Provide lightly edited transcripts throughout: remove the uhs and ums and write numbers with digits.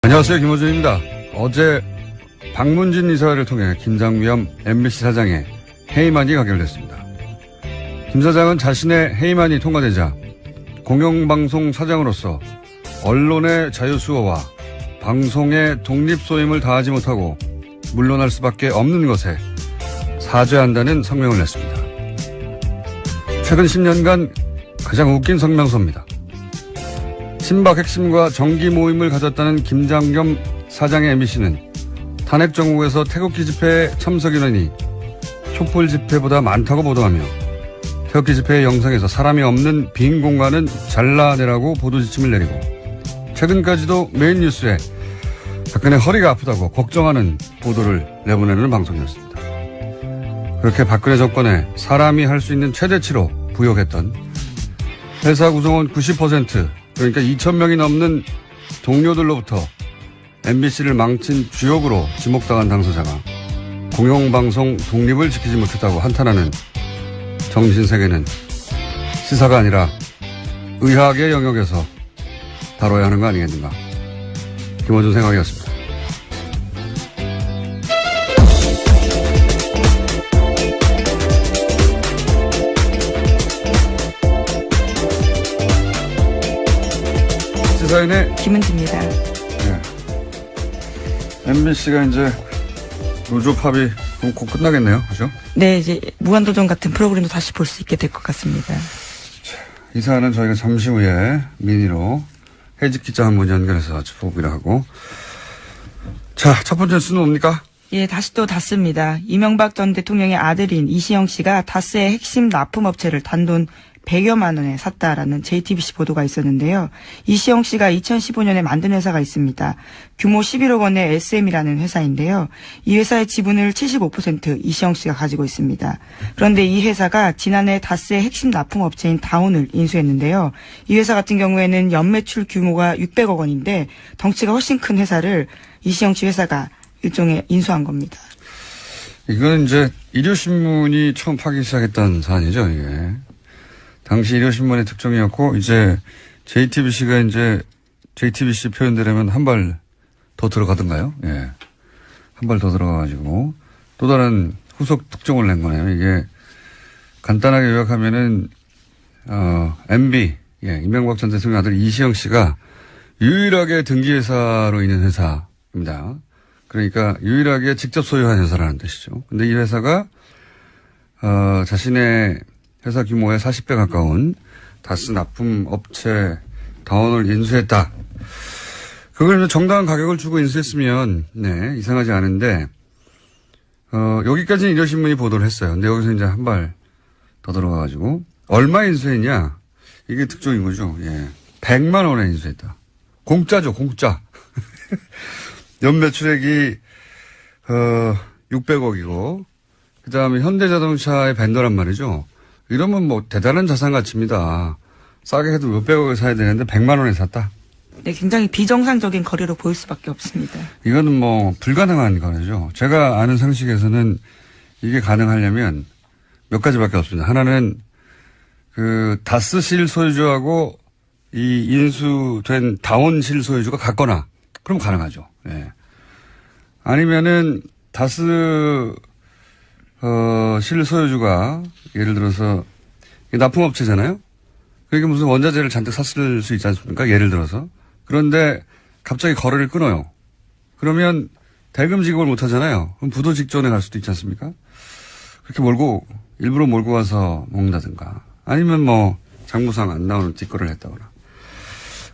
안녕하세요, 김호준입니다. 어제 박문진 이사를 통해 김장겸 MBC 사장의 해임안이 가결됐습니다. 김 사장은 자신의 해임안이 통과되자 공영방송 사장으로서 언론의 자유수호와 방송의 독립소임을 다하지 못하고 물러날 수밖에 없는 것에 사죄한다는 성명을 냈습니다. 최근 10년간 가장 웃긴 성명서입니다. 친박 핵심과 정기 모임을 가졌다는 김장겸 사장의 MBC는 탄핵 정국에서 태극기 집회에 참석 인원이 촛불 집회보다 많다고 보도하며 태극기 집회의 영상에서 사람이 없는 빈 공간은 잘라내라고 보도 지침을 내리고 최근까지도 메인 뉴스에 박근혜 허리가 아프다고 걱정하는 보도를 내보내는 방송이었습니다. 그렇게 박근혜 정권에 사람이 할 수 있는 최대치로 부역했던 회사 구성원 90% 그러니까 2,000명이 넘는 동료들로부터 MBC를 망친 주역으로 지목당한 당사자가 공영방송 독립을 지키지 못했다고 한탄하는 정신세계는 시사가 아니라 의학의 영역에서 다뤄야 하는 거 아니겠는가. 김호준 생각이었습니다. 시사인의 김은지입니다. 네. MBC가 이제 노조 파업이 곧 끝나겠네요. 그죠? 네, 이제 무한도전 같은 프로그램도 다시 볼 수 있게 될 것 같습니다. 이 사안은 저희가 잠시 후에 미니로 해직 기자 한 분 연결해서 짚어보기로 하고. 자, 첫 번째 뉴스는 뭡니까? 예, 다시 또 다스입니다. 이명박 전 대통령의 아들인 이시영 씨가 다스의 핵심 납품업체를 단돈 100여만 원에 샀다라는 JTBC 보도가 있었는데요. 이시영 씨가 2015년에 만든 회사가 있습니다. 규모 11억 원의 SM이라는 회사인데요. 이 회사의 지분을 75% 이시영 씨가 가지고 있습니다. 그런데 이 회사가 지난해 다스의 핵심 납품업체인 다온을 인수했는데요. 이 회사 같은 경우에는 연매출 규모가 600억 원인데 덩치가 훨씬 큰 회사를 이시영 씨 회사가 일종의 인수한 겁니다. 이건 이제 일요신문이 처음 파기 시작했던 사안이죠, 이게. 당시 일요신문의 특종이었고, 이제 JTBC가 이제 JTBC 표현대로면 한 발 더 들어가던가요? 예. 한 발 더 들어가가지고 또 다른 후속 특종을 낸 거네요. 이게 간단하게 요약하면은, MB, 예, 이명박 전 대통령 아들 이시영 씨가 유일하게 등기회사로 있는 회사입니다. 그러니까 유일하게 직접 소유한 회사라는 뜻이죠. 근데 이 회사가, 자신의 회사 규모의 40배 가까운 다스 납품 업체 다온을 인수했다. 그걸 정당한 가격을 주고 인수했으면, 네, 이상하지 않은데, 여기까지는 일요신문이 보도를 했어요. 근데 여기서 이제 한 발 더 들어가가지고, 얼마 인수했냐? 이게 특종인 거죠. 예. 100만 원에 인수했다. 공짜죠, 공짜. 연매출액이, 600억이고, 그 다음에 현대자동차의 벤더란 말이죠. 이러면 뭐 대단한 자산 가치입니다. 싸게 해도 몇백억에 사야 되는데 100만 원에 샀다. 네, 굉장히 비정상적인 거래로 보일 수밖에 없습니다. 이거는 뭐 불가능한 거래죠. 제가 아는 상식에서는 이게 가능하려면 몇 가지밖에 없습니다. 하나는 그 다스 실소유주하고 이 인수된 다온 실소유주가 같거나 그럼 가능하죠. 네. 아니면은 다스 실소유주가 예를 들어서 납품업체잖아요. 그러니까 무슨 원자재를 잔뜩 샀을 수 있지 않습니까? 예를 들어서. 그런데 갑자기 거래를 끊어요. 그러면 대금 지급을 못 하잖아요. 그럼 부도 직전에 갈 수도 있지 않습니까? 그렇게 일부러 몰고 와서 먹는다든가. 아니면 뭐 장부상 안 나오는 뒷거래를 했다거나.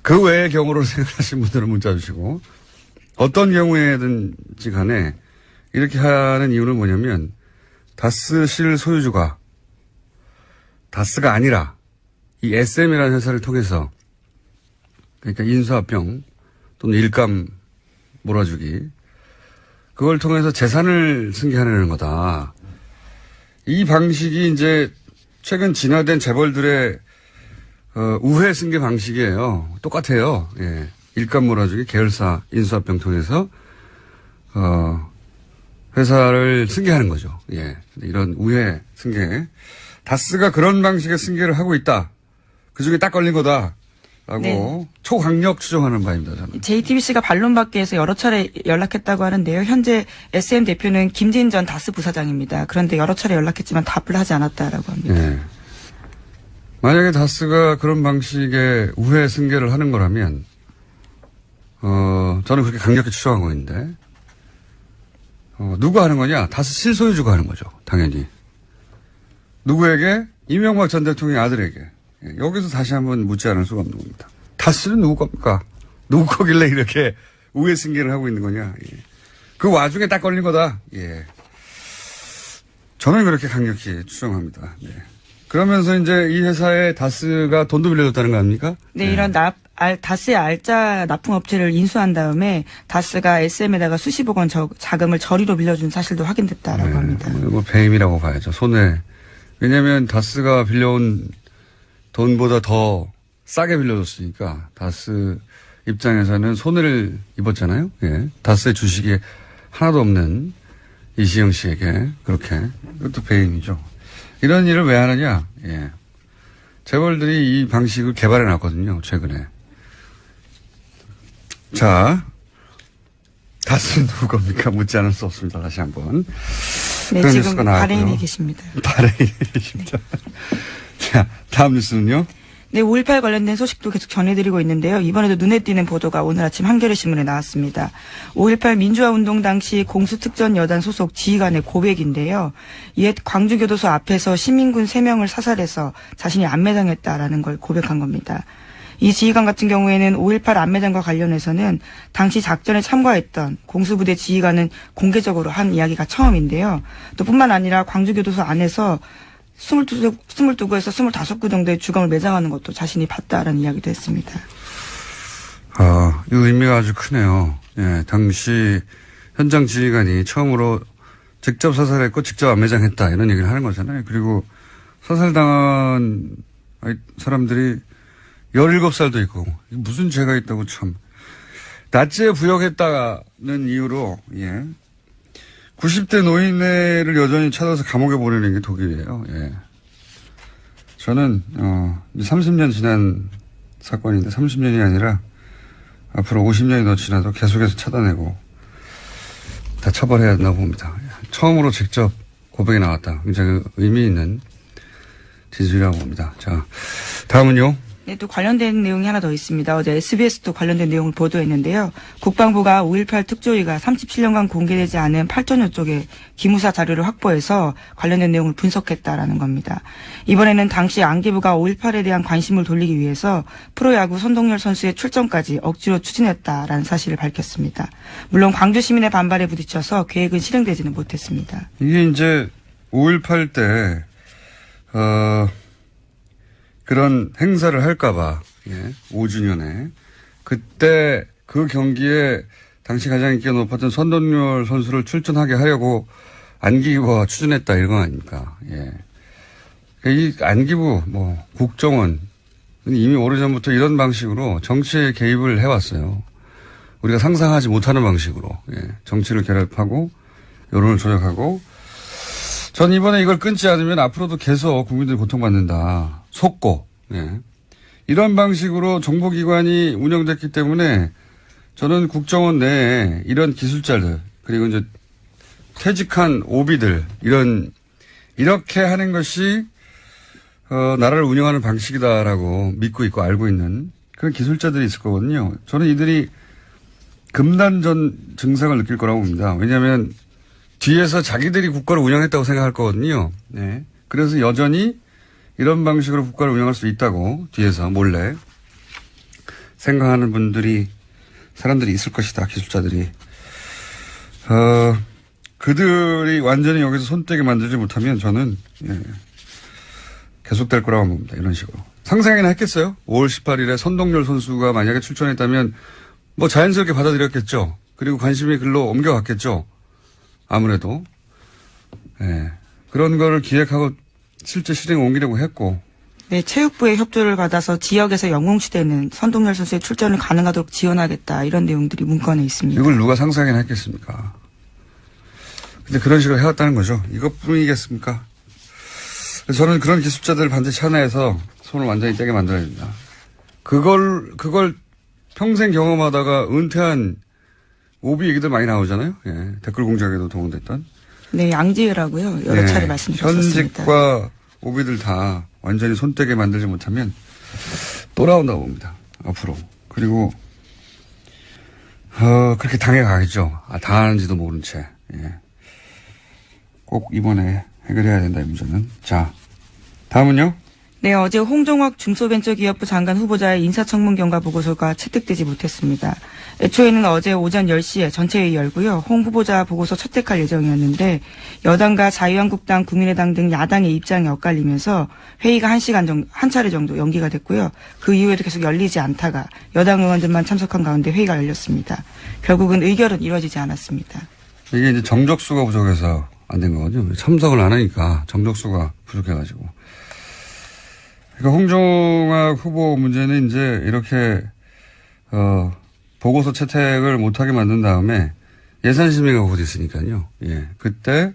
그 외의 경우로 생각하시는 분들은 문자 주시고 어떤 경우에든지 간에 이렇게 하는 이유는 뭐냐면 다스 실소유주가 다스가 아니라 이 SM이라는 회사를 통해서 그러니까 인수합병 또는 일감 몰아주기 그걸 통해서 재산을 승계하려는 거다. 이 방식이 이제 최근 진화된 재벌들의 우회 승계 방식이에요. 똑같아요. 예. 일감 몰아주기 계열사 인수합병 통해서 회사를 승계하는 거죠. 예. 이런 우회 승계. 다스가 그런 방식의 승계를 하고 있다. 그 중에 딱 걸린 거다. 라고 초강력 추정하는 바입니다. 저는. JTBC가 반론받기 위해서 여러 차례 연락했다고 하는데요. 현재 SM 대표는 김진 전 다스 부사장입니다. 그런데 여러 차례 연락했지만 답을 하지 않았다라고 합니다. 네. 만약에 다스가 그런 방식의 우회 승계를 하는 거라면 저는 그렇게 강력히 추정하고 있는데 누가 하는 거냐? 다스 실소유주가 하는 거죠. 당연히. 누구에게? 이명박 전 대통령의 아들에게. 여기서 다시 한번 묻지 않을 수가 없는 겁니다. 다스는 누구 겁니까? 누구 거길래 이렇게 우회 승계를 하고 있는 거냐? 예. 그 와중에 딱 걸린 거다. 예. 저는 그렇게 강력히 추정합니다. 네. 그러면서 이제 이 회사에 다스가 돈도 빌려줬다는 거 아닙니까? 네, 예. 이런 다스의 알짜 납품업체를 인수한 다음에 다스가 SM에다가 수십억 원 자금을 저리로 빌려준 사실도 확인됐다라고 합니다. 뭐 배임이라고 봐야죠. 손해. 왜냐하면 다스가 빌려온 돈보다 더 싸게 빌려줬으니까 다스 입장에서는 손해를 입었잖아요. 예. 다스의 주식이 하나도 없는 이시영 씨에게 그렇게. 이것도 배임이죠. 이런 일을 왜 하느냐. 예. 재벌들이 이 방식을 개발해 놨거든요. 최근에. 자, 다스는 누구 겁니까? 묻지 않을 수 없습니다. 다시 한번. 네, 그런 지금 뉴스가 나왔고요. 바레인에 계십니다. 바레인에 계십니다. 자, 다음 뉴스는요. 네, 5.18 관련된 소식도 계속 전해드리고 있는데요. 이번에도 눈에 띄는 보도가 오늘 아침 한겨레신문에 나왔습니다. 5.18 민주화운동 당시 공수특전여단 소속 지휘관의 고백인데요. 옛 광주교도소 앞에서 시민군 3명을 사살해서 자신이 안매장했다라는 걸 고백한 겁니다. 이 지휘관 같은 경우에는 5.18 안매장과 관련해서는 당시 작전에 참가했던 공수부대 지휘관은 공개적으로 한 이야기가 처음인데요. 또 뿐만 아니라 광주교도소 안에서 22구에서 25구 정도의 주검을 매장하는 것도 자신이 봤다라는 이야기도 했습니다. 이 의미가 아주 크네요. 예, 당시 현장 지휘관이 처음으로 직접 사살했고 직접 안매장했다 이런 얘기를 하는 거잖아요. 그리고 사살당한 사람들이 17살도 있고 무슨 죄가 있다고 참. 나치에 부역했다는 이유로 90대 노인네를 여전히 찾아서 감옥에 보내는 게 독일이에요. 예. 저는 30년 지난 사건인데 30년이 아니라 앞으로 50년이 더 지나도 계속해서 찾아내고 다 처벌해야 한다고 봅니다. 처음으로 직접 고백이 나왔다. 굉장히 의미 있는 지지라고 봅니다. 자, 다음은요. 네, 또 관련된 내용이 하나 더 있습니다. 어제 SBS도 관련된 내용을 보도했는데요. 국방부가 5.18 특조위가 37년간 공개되지 않은 8천여 쪽의 기무사 자료를 확보해서 관련된 내용을 분석했다라는 겁니다. 이번에는 당시 안기부가 5.18에 대한 관심을 돌리기 위해서 프로야구 선동열 선수의 출전까지 억지로 추진했다라는 사실을 밝혔습니다. 물론 광주 시민의 반발에 부딪혀서 계획은 실행되지는 못했습니다. 이게 이제 5.18 때 그런 행사를 할까봐, 5주년에. 그때 그 경기에 당시 가장 인기가 높았던 선동열 선수를 출전하게 하려고 안기부가 추진했다 이런 거 아닙니까? 예. 이 안기부, 국정원, 이미 오래전부터 이런 방식으로 정치에 개입을 해왔어요. 우리가 상상하지 못하는 방식으로, 정치를 결합하고, 여론을 조작하고, 전 이번에 이걸 끊지 않으면 앞으로도 계속 국민들이 고통받는다. 속고, 이런 방식으로 정보기관이 운영됐기 때문에 저는 국정원 내에 이런 기술자들, 그리고 이제 퇴직한 오비들, 이렇게 하는 것이, 나라를 운영하는 방식이다라고 믿고 있고 알고 있는 그런 기술자들이 있을 거거든요. 저는 이들이 금단전 증상을 느낄 거라고 봅니다. 왜냐하면 뒤에서 자기들이 국가를 운영했다고 생각할 거거든요. 네. 그래서 여전히 이런 방식으로 국가를 운영할 수 있다고 뒤에서 몰래 생각하는 사람들이 있을 것이다. 기술자들이. 그들이 완전히 여기서 손떼게 만들지 못하면 저는 계속될 거라고 봅니다. 이런 식으로. 상상이나 했겠어요? 5월 18일에 선동열 선수가 만약에 출전했다면 자연스럽게 받아들였겠죠. 그리고 관심이 글로 옮겨갔겠죠. 아무래도. 그런 거를 기획하고 실제 실행에 옮기려고 했고. 네, 체육부의 협조를 받아서 지역에서 영웅시대는 선동열 선수의 출전을 가능하도록 지원하겠다. 이런 내용들이 문건에 있습니다. 이걸 누가 상상이나 했겠습니까? 근데 그런 식으로 해왔다는 거죠. 이것뿐이겠습니까? 저는 그런 기술자들을 반드시 하나에서 손을 완전히 떼게 만들어야 됩니다. 그걸 평생 경험하다가 은퇴한 오비 얘기들 많이 나오잖아요. 예. 댓글 공작에도 동원됐던. 네, 양지으라고요. 여러 차례 말씀드렸습니다. 현직과 오비들 다 완전히 손떼게 만들지 못하면 또 나온다고 봅니다. 앞으로. 그리고 그렇게 당해가겠죠. 당하는지도 모른 채. 예. 꼭 이번에 해결해야 된다, 이 문제는. 자, 다음은요? 네, 어제 홍종학 중소벤처기업부 장관 후보자의 인사청문 경과 보고서가 채택되지 못했습니다. 애초에는 어제 오전 10시에 전체회의 열고요. 홍 후보자 보고서 채택할 예정이었는데 여당과 자유한국당, 국민의당 등 야당의 입장이 엇갈리면서 회의가 1시간 정도, 한 차례 정도 연기가 됐고요. 그 이후에도 계속 열리지 않다가 여당 의원들만 참석한 가운데 회의가 열렸습니다. 결국은 의결은 이루어지지 않았습니다. 이게 이제 정적수가 부족해서 안 된 거거든요. 참석을 안 하니까 정적수가 부족해가지고. 그러니까 홍종학 후보 문제는 이제 이렇게 보고서 채택을 못하게 만든 다음에 예산심의가 곧 있으니까요. 예, 그때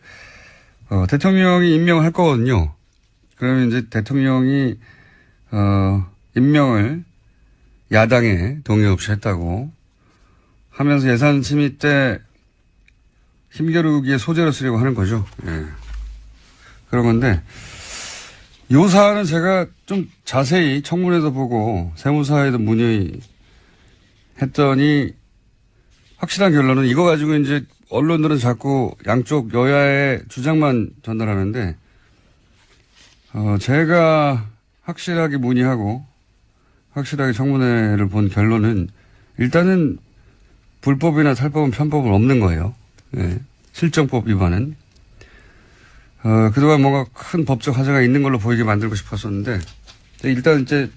대통령이 임명을 할 거거든요. 그러면 이제 대통령이 임명을 야당에 동의 없이 했다고 하면서 예산심의 때 힘겨루기의 소재로 쓰려고 하는 거죠. 예. 그런 건데 요 사안은 제가 좀 자세히 청문회도 보고 세무사에도 문의했더니 확실한 결론은 이거 가지고 이제 언론들은 자꾸 양쪽 여야의 주장만 전달하는데 제가 확실하게 문의하고 확실하게 청문회를 본 결론은 일단은 불법이나 탈법은 편법은 없는 거예요. 예. 실정법 위반은. 그동안 뭔가 큰 법적 하자가 있는 걸로 보이게 만들고 싶었었는데, 일단 이제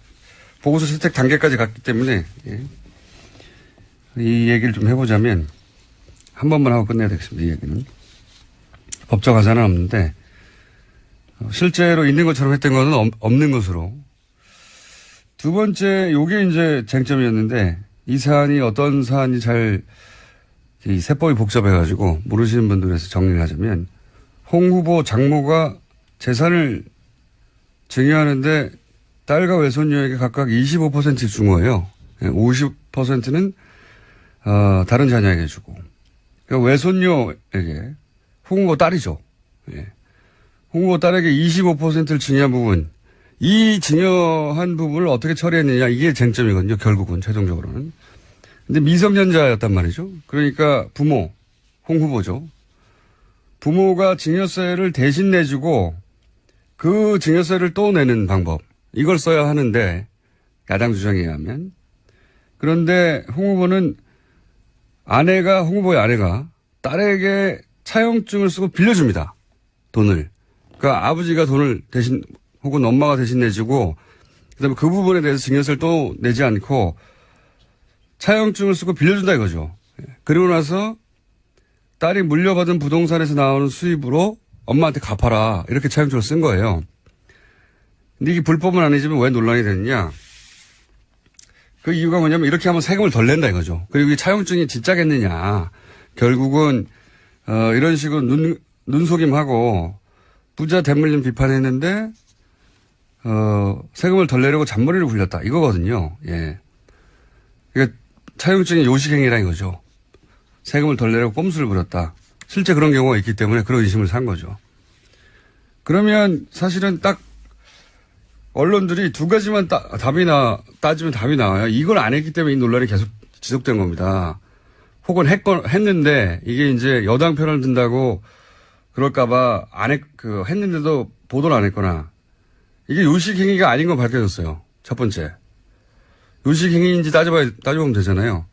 보고서 채택 단계까지 갔기 때문에, 예. 이 얘기를 좀 해보자면, 한 번만 하고 끝내야 되겠습니다, 이 얘기는. 법적 하자는 없는데, 실제로 있는 것처럼 했던 거는 없는 것으로. 두 번째, 요게 이제 쟁점이었는데, 이 사안이 어떤 사안이 이 세법이 복잡해가지고 모르시는 분들에서 정리를 하자면 홍 후보 장모가 재산을 증여하는데 딸과 외손녀에게 각각 25%씩 준 거예요. 50%는 다른 자녀에게 주고. 그러니까 외손녀에게 홍 후보 딸이죠. 예. 홍 후보 딸에게 25%를 증여한 부분, 이 증여한 부분을 어떻게 처리했느냐 이게 쟁점이거든요. 결국은 최종적으로는. 근데 미성년자였단 말이죠. 그러니까 부모, 홍 후보죠. 부모가 증여세를 대신 내주고 그 증여세를 또 내는 방법. 이걸 써야 하는데 야당 주장에 의하면. 그런데 홍 후보는 홍 후보의 아내가 딸에게 차용증을 쓰고 빌려줍니다. 돈을. 그러니까 아버지가 돈을 대신 혹은 엄마가 대신 내주고 그다음에 그 부분에 대해서 증여세를 또 내지 않고 차용증을 쓰고 빌려준다 이거죠. 그리고 나서 딸이 물려받은 부동산에서 나오는 수입으로 엄마한테 갚아라. 이렇게 차용증을 쓴 거예요. 근데 이게 불법은 아니지만 왜 논란이 됐냐. 그 이유가 뭐냐면 이렇게 하면 세금을 덜 낸다 이거죠. 그리고 이 차용증이 진짜겠느냐. 결국은 이런 식으로 눈속임하고 부자 대물림 비판했는데 세금을 덜 내려고 잔머리를 굴렸다. 이거거든요. 예. 그러니까 차용증이 요식행위라 이거죠. 세금을 덜 내려고 꼼수를 부렸다. 실제 그런 경우가 있기 때문에 그런 의심을 산 거죠. 그러면 사실은 딱 언론들이 두 가지만 따지면 답이 나와요. 이걸 안 했기 때문에 이 논란이 계속 지속된 겁니다. 혹은 했는데 이게 이제 여당 편을 든다고 그럴까봐 했는데도 보도를 안 했거나 이게 요식행위가 아닌 건 밝혀졌어요. 첫 번째. 요식행위인지 따져보면 되잖아요.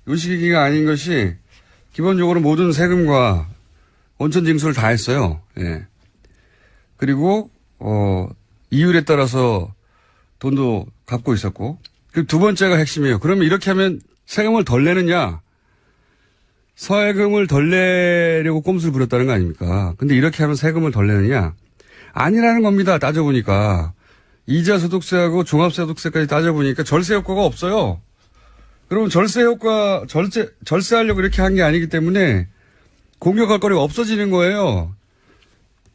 요식행위가 아닌 것이 기본적으로 모든 세금과 원천 징수를 다 했어요. 예. 그리고 이율에 따라서 돈도 갚고 있었고. 그리고 두 번째가 핵심이에요. 그러면 이렇게 하면 세금을 덜 내느냐? 세금을 덜 내려고 꼼수를 부렸다는 거 아닙니까? 근데 이렇게 하면 세금을 덜 내느냐? 아니라는 겁니다. 따져보니까. 이자 소득세하고 종합소득세까지 따져보니까 절세 효과가 없어요. 그러면 절세하려고 이렇게 한 게 아니기 때문에 공격할 거리가 없어지는 거예요.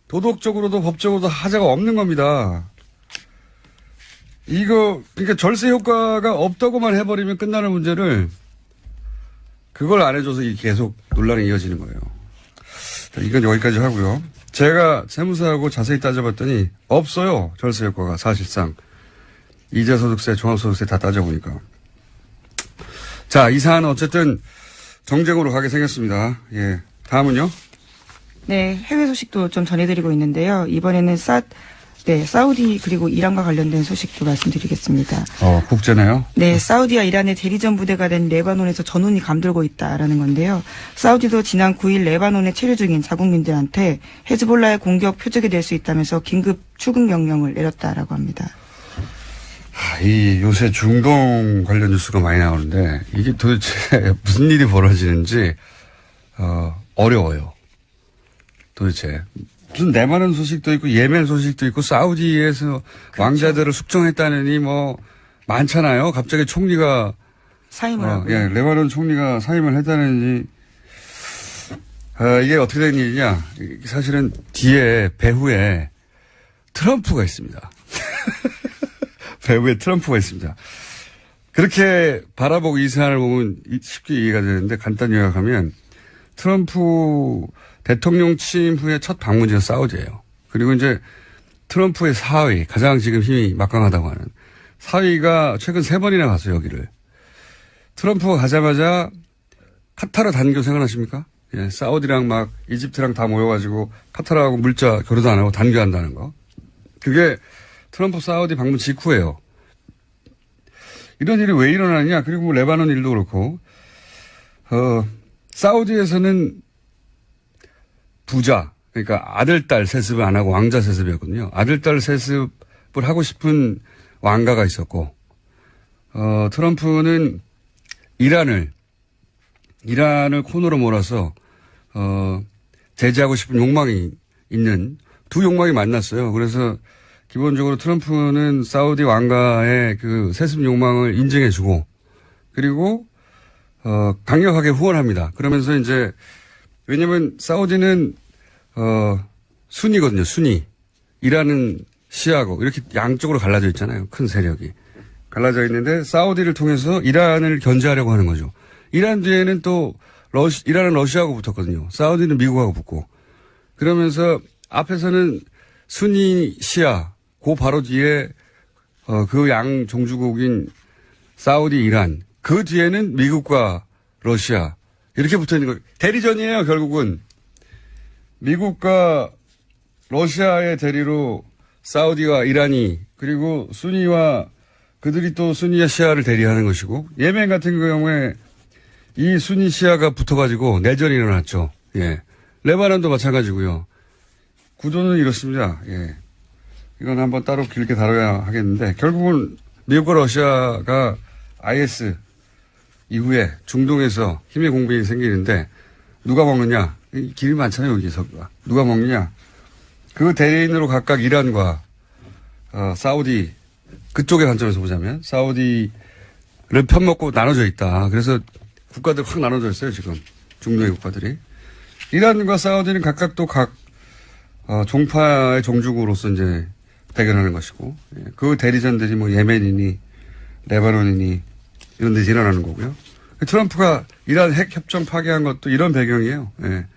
도덕적으로도 법적으로도 하자가 없는 겁니다. 그러니까 절세 효과가 없다고만 해버리면 끝나는 문제를 그걸 안 해줘서 계속 논란이 이어지는 거예요. 이건 여기까지 하고요. 제가 세무사하고 자세히 따져봤더니 없어요. 절세 효과가 사실상. 이자소득세, 종합소득세 다 따져보니까. 자, 이 사안은 어쨌든 정쟁으로 가게 생겼습니다. 예. 다음은요? 네, 해외 소식도 좀 전해드리고 있는데요. 이번에는 사우디 그리고 이란과 관련된 소식도 말씀드리겠습니다. 국제네요. 네, 사우디와 이란의 대리전 부대가 된 레바논에서 전운이 감돌고 있다라는 건데요. 사우디도 지난 9일 레바논에 체류 중인 자국민들한테 헤즈볼라의 공격 표적이 될 수 있다면서 긴급 출국 명령을 내렸다라고 합니다. 요새 중동 관련 뉴스가 많이 나오는데 이게 도대체 무슨 일이 벌어지는지 어려워요. 도대체 무슨 레바논 소식도 있고 예멘 소식도 있고 사우디에서 그렇죠. 왕자들을 숙청했다느니 뭐 많잖아요. 갑자기 총리가 사임을 하고. 예, 레바논 총리가 사임을 했다느니 이게 어떻게 된 일이냐? 사실은 뒤에 배후에 트럼프가 있습니다. 배후에 트럼프가 있습니다. 그렇게 바라보고 이 사안을 보면 쉽게 이해가 되는데 간단히 요약하면 트럼프 대통령 취임 후에 첫 방문지가 사우디예요. 그리고 이제 트럼프의 사위, 가장 지금 힘이 막강하다고 하는 사위가 최근 3번이나 갔어요, 여기를. 트럼프가 가자마자 카타르 단교 생각나십니까? 예, 사우디랑 막 이집트랑 다 모여가지고 카타르하고 물자 교류도 안 하고 단교한다는 거. 그게 트럼프 사우디 방문 직후예요. 이런 일이 왜 일어나느냐? 그리고 뭐 레바논 일도 그렇고, 사우디에서는 부자, 그러니까 아들, 딸 세습을 안 하고 왕자 세습이었거든요. 아들, 딸 세습을 하고 싶은 왕가가 있었고, 트럼프는 이란을 코너로 몰아서, 제재하고 싶은 욕망이 있는 두 욕망이 만났어요. 그래서 기본적으로 트럼프는 사우디 왕가의 그 세습 욕망을 인정해주고, 그리고, 강력하게 후원합니다. 그러면서 이제, 왜냐면 사우디는, 순이거든요, 순이. 이란은 시아고, 이렇게 양쪽으로 갈라져 있잖아요. 큰 세력이. 갈라져 있는데, 사우디를 통해서 이란을 견제하려고 하는 거죠. 이란 뒤에는 또, 이란은 러시아하고 붙었거든요. 사우디는 미국하고 붙고. 그러면서 앞에서는 순이 시아, 그 바로 뒤에 그 양 종주국인 사우디, 이란. 그 뒤에는 미국과 러시아. 이렇게 붙어 있는 거예요. 대리전이에요, 결국은. 미국과 러시아의 대리로 사우디와 이란이, 그리고 순위와 그들이 또 순위와 시아를 대리하는 것이고, 예멘 같은 경우에 이 순위 시아가 붙어가지고 내전이 일어났죠. 예. 레바논도 마찬가지고요. 구조는 이렇습니다. 예. 이건 한번 따로 길게 다뤄야 하겠는데, 결국은 미국과 러시아가 IS 이후에 중동에서 힘의 공백이 생기는데, 누가 먹느냐? 길이 많잖아요, 여기서. 누가 먹느냐? 그 대리인으로 각각 이란과, 사우디, 그쪽의 관점에서 보자면, 사우디를 편먹고 나눠져 있다. 그래서 국가들 확 나눠져 있어요, 지금. 중동의 국가들이. 이란과 사우디는 각각 또 종파의 종주국으로서 이제 대결하는 것이고, 그 대리전들이 뭐 예멘이니, 레바논이니, 이런 데서 일어나는 거고요. 트럼프가 이란 핵 협정 파기한 것도 이런 배경이에요. 예.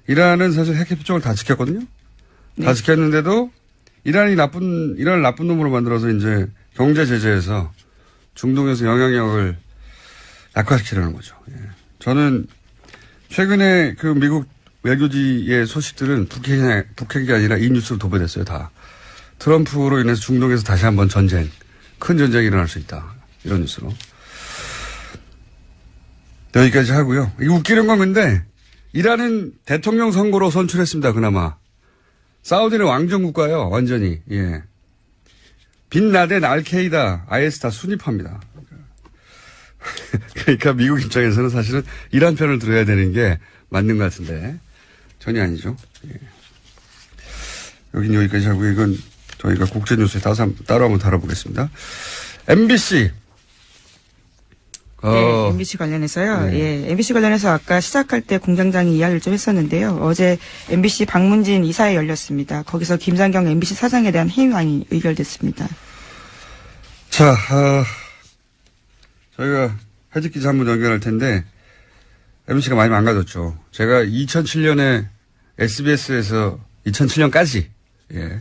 이란은 사실 핵 협정을 다 지켰거든요. 네. 다 지켰는데도 이란을 나쁜 놈으로 만들어서 이제 경제 제재에서 중동에서 영향력을 약화시키려는 거죠. 예. 저는 최근에 그 미국 외교지의 소식들은 북핵이 아니라 이 뉴스로 도배됐어요, 다. 트럼프로 인해서 중동에서 다시 한번 큰 전쟁이 일어날 수 있다. 이런 뉴스로. 여기까지 하고요. 이거 웃기는 건 근데, 이란은 대통령 선거로 선출했습니다, 그나마. 사우디는 왕정국가예요, 완전히. 예. 빈라덴, 알케이다, IS 다 순위파입니다. 그러니까 미국 입장에서는 사실은 이란 편을 들어야 되는 게 맞는 것 같은데, 전혀 아니죠. 예. 여긴 여기까지 하고요. 이건 저희가 국제뉴스에 따로 한번 다뤄보겠습니다. MBC. 네, MBC 관련해서요. 네. 예, MBC 관련해서 아까 시작할 때 공장장이 이야기를 좀 했었는데요. 어제 MBC 방문진 이사회 열렸습니다. 거기서 김상경 MBC 사장에 대한 해임안이 의결됐습니다. 자, 저희가 해직 기자 한 분 연결할 텐데, MBC가 많이 망가졌죠. 제가 2007년에 SBS에서 2007년까지, 예.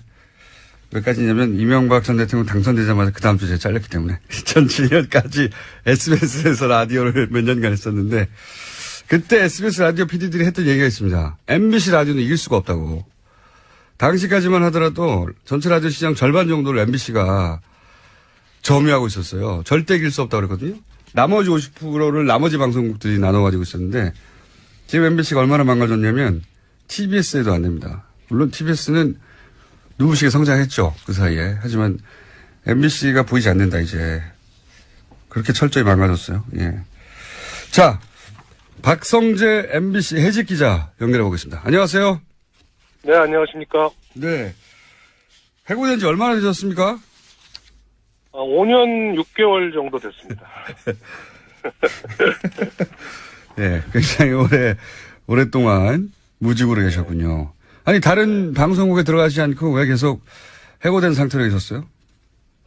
몇 가지냐면, 이명박 전 대통령 당선되자마자 그 다음 주에 제가 잘렸기 때문에, 2007년까지 SBS에서 라디오를 몇 년간 했었는데, 그때 SBS 라디오 PD들이 했던 얘기가 있습니다. MBC 라디오는 이길 수가 없다고. 당시까지만 하더라도 전체 라디오 시장 절반 정도를 MBC가 점유하고 있었어요. 절대 이길 수 없다고 그랬거든요. 나머지 50%를 나머지 방송국들이 나눠가지고 있었는데, 지금 MBC가 얼마나 망가졌냐면, TBS에도 안 됩니다. 물론 TBS는 누구시게 성장했죠. 그 사이에. 하지만 MBC가 보이지 않는다, 이제. 그렇게 철저히 망가졌어요. 예. 자, 박성재 MBC 해직 기자 연결해 보겠습니다. 안녕하세요. 네, 안녕하십니까. 네. 해고된 지 얼마나 되셨습니까? 5년 6개월 정도 됐습니다. 네, 굉장히 오랫동안 무직으로 계셨군요. 아니, 다른 방송국에 들어가지 않고 왜 계속 해고된 상태로 계셨어요?